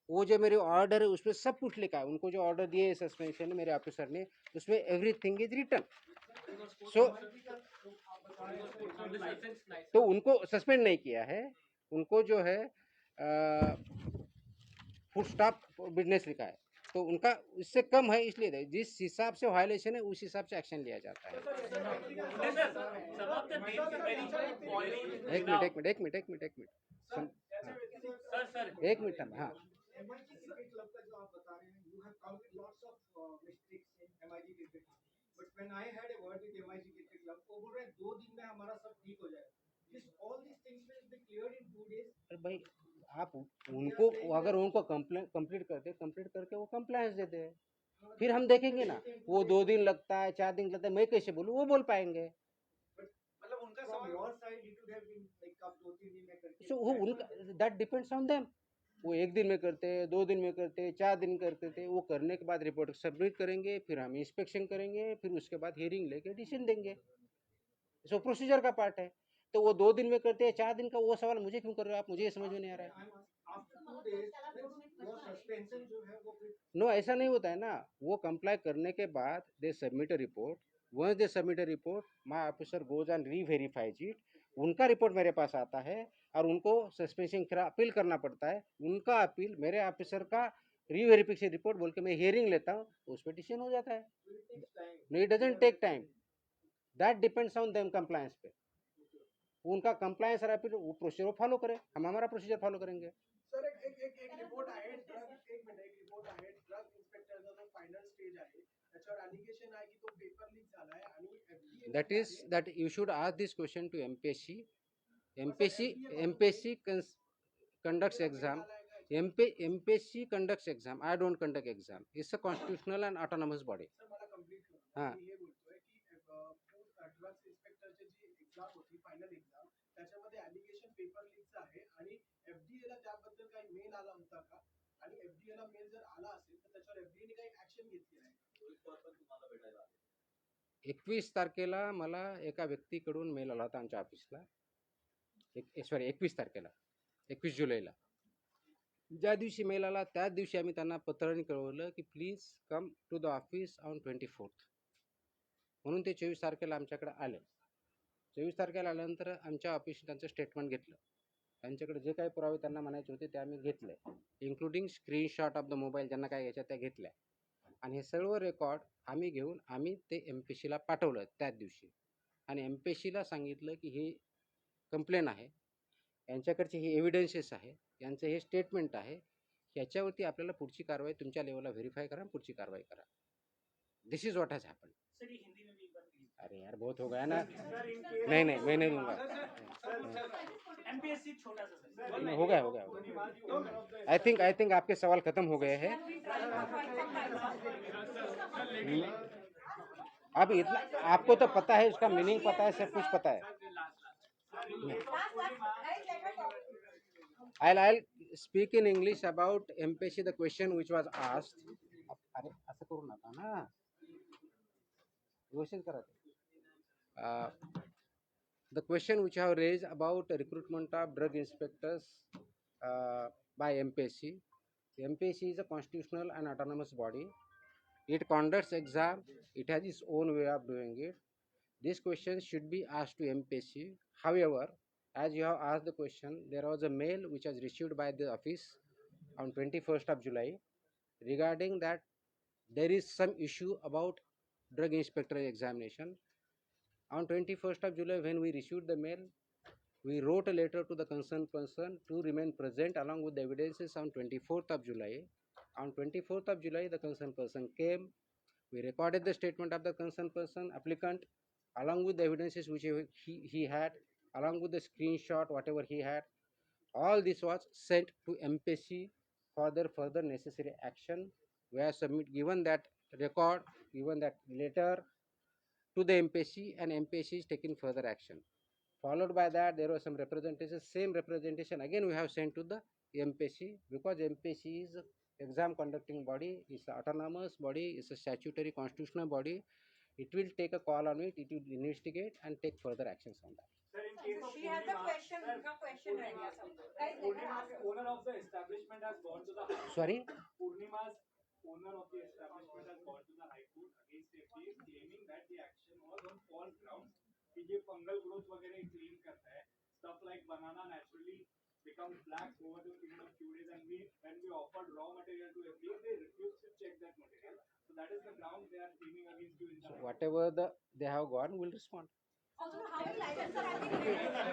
वो जो मेरे ऑर्डर है, उसमें सब कुछ लिखा है। उनको जो ऑर्डर दिए सस्पेंशन ने मेरे ऑफिसर ने, उसमें एवरीथिंग इज रिटन। सो तो उनको सस्पेंड नहीं किया है, उनको जो है फुल स्टॉप बिजनेस लिखा है। तो उनका इससे कम है, इसलिए जिस हिसाब से वायलेशन है उस हिसाब से एक्शन लिया जाता है। एक मिनट हाँ। MIG क्रिकेट क्लब का जो आप बता रहे हैं, you have counted lots of mistakes in MIG cricket club, but when I had a word with MIG cricket club, वो बोल रहे हैं 2 दिन में हमारा सब ठीक हो जाएगा। This all these things will be cleared in 2 days. अरे भाई, आप उनको अगर उनको कंप्लीट करके वो कंप्लायंस देते हैं, फिर हम देखेंगे ना। वो 2 दिन लगता है, 4 दिन लगता है, मैं कैसे बोलूँ, वो बोल पाएंगे। मतलब उनका सवाल your side it would have been like आप 2-3 दिन में करके। सो वो उनका, दैट डिपेंड्स ऑन देम। वो 1 दिन में करते हैं, 2 दिन में करते हैं, 4 दिन करते थे। वो करने के बाद रिपोर्ट सबमिट करेंगे, फिर हम इंस्पेक्शन करेंगे, फिर उसके बाद हियरिंग लेके डिसीजन देंगे। सो प्रोसीजर का पार्ट है। तो वो 2 दिन में करते हैं, 4 दिन का, वो सवाल मुझे क्यों कर रहे हो आप? मुझे ये समझ में नहीं आ रहा है। After 2 days, your suspension जो है वो फिर नो, ऐसा नहीं होता है ना। वो कंप्लाई करने के बाद they submit a report. Once they submit a report, my officer goes and reverifies it. उनका रिपोर्ट मेरे पास आता है और उनको सस्पेंशन का अपील करना पड़ता है। उनका अपील मेरे ऑफिसर का रीवेरिफिकेशन रिपोर्ट बोल के मैं हियरिंग लेता हूँ, उस पर डिसीजन हो जाता है। No, it doesn't take time, that depends on them compliance पे। उनका कंप्लायंस रहा, फिर वो प्रोसीजर फॉलो करें, हम हमारा प्रोसीजर फॉलो करेंगे. सर एक रिपोर्ट आहे एक रिपोर्ट आहे ड्रग इन्स्पेक्टरचा जो फायनल स्टेज आहे त्याच्यावर अलिगेशन आहे की तो पेपर लीक झालाय आणि FDA that you should ask this question to MPSC. MPSC conducts exam. MPSC conducts exam. I don't conduct exam. It's a constitutional and autonomous body. Sir मला complete करू हां. मी हे बोलतोय की ड्रग्स इन्स्पेक्टरची जी एक्झाम होती final exam त्याच्यामध्ये allegation paper लीकचं आहे आणि FDA ला त्याबद्दल काही मेल आला होता का आणि FDA ला मेल जर आला असेल तर त्याच्यावर FDA ने काही ऍक्शन घेतली आहे का? रोहित पवार पण तुम्हाला भेटायला आले. 21 तारखेला मला एका व्यक्तीकडून मेल आला होता आमच्या ऑफिसला. 21 तारखेला, 21 जुलैला. ज्या दिवशी मेल आला त्याच दिवशी आम्ही त्यांना पत्राने कळवलं की please come to the office on 24th. म्हणून ते 24 तारखेला आमच्याकडे आले. 24 तारखेला आल्यानंतर आमच्या ऑफिसने त्यांचं स्टेटमेंट घेतलं. त्यांच्याकडे जे काही पुरावे त्यांना म्हणायचे होते ते आम्ही घेतले, including screenshot of the mobile ज्यांना काय घ्यायच्या त्या घेतल्या. आणि हे सर्व रेकॉर्ड आम्ही घेऊन आम्ही ते MPSCला पाठवलं त्याच दिवशी. आणि MPSCला सांगितलं की ही कंप्लेन आहे, यांच्याकडचे हे एव्हिडन्सेस आहे, यांचं हे स्टेटमेंट आहे, याच्यावरती आपल्याला पुढची कारवाई तुमच्या लेवलला व्हेरीफाय करा, पुढची कारवाई करा. This is what has happen. Sir ये हिंदी में भी एक बार प्लीज. अरे यार बहुत हो गया ना. नहीं मैं नहीं लूँगा. MPSC छोटा सा सर. नहीं, हो गया. आई थिंक आपके सवाल खत्म हो गए हैं. अब इतना आपको तो पता है, इसका मीनिंग पता है, सब कुछ पता है. I'll speak in English about MPSC, the question which was asked. अरे असं करू नका ना, व्यवस्थित करा ते. The question which I have raised about recruitment of drug inspectors by MPSC. MPSC is a constitutional and autonomous body. It conducts exam. It has its own way of doing it. This question should be asked to MPSC. However, as you have asked the question, there was a mail which was received by the office on 21st of July regarding that there is some issue about drug inspector examination. On 21st of July, when we received the mail, we wrote a letter to the concerned person to remain present along with the evidences on 24th of July. On 24th of July, the concerned person came. We recorded the statement of the concerned person, applicant, along with the evidences which he had, along with the screenshot, whatever he had. All this was sent to MPSC for their further necessary action. We have given that record, given that letter to the MPSC, and MPSC is taking further action. Followed by that, there was some representation. Same representation again we have sent to the MPSC, because MPSC is exam conducting body, is an autonomous body, is a statutory constitutional body. It will take a call on it. It will investigate and take further actions on that. Sir, in case of She has a Purnima, question. sir, Her question ready. Purnima, Guys, let her Purnima, ask. the owner of the establishment has gone to the High Court. Sorry? Purnima's owner of the establishment has gone to the High Court against FDA, claiming that the action was on false grounds. कि ये fungal growth वगैरह claim करता है, stuff like banana naturally becomes black over the period of few days, and when we offered raw material to FDA, they refused to check that material. So that is the ground they are claiming against you in the So whatever they have gone, we'll respond. Also, how many licenses are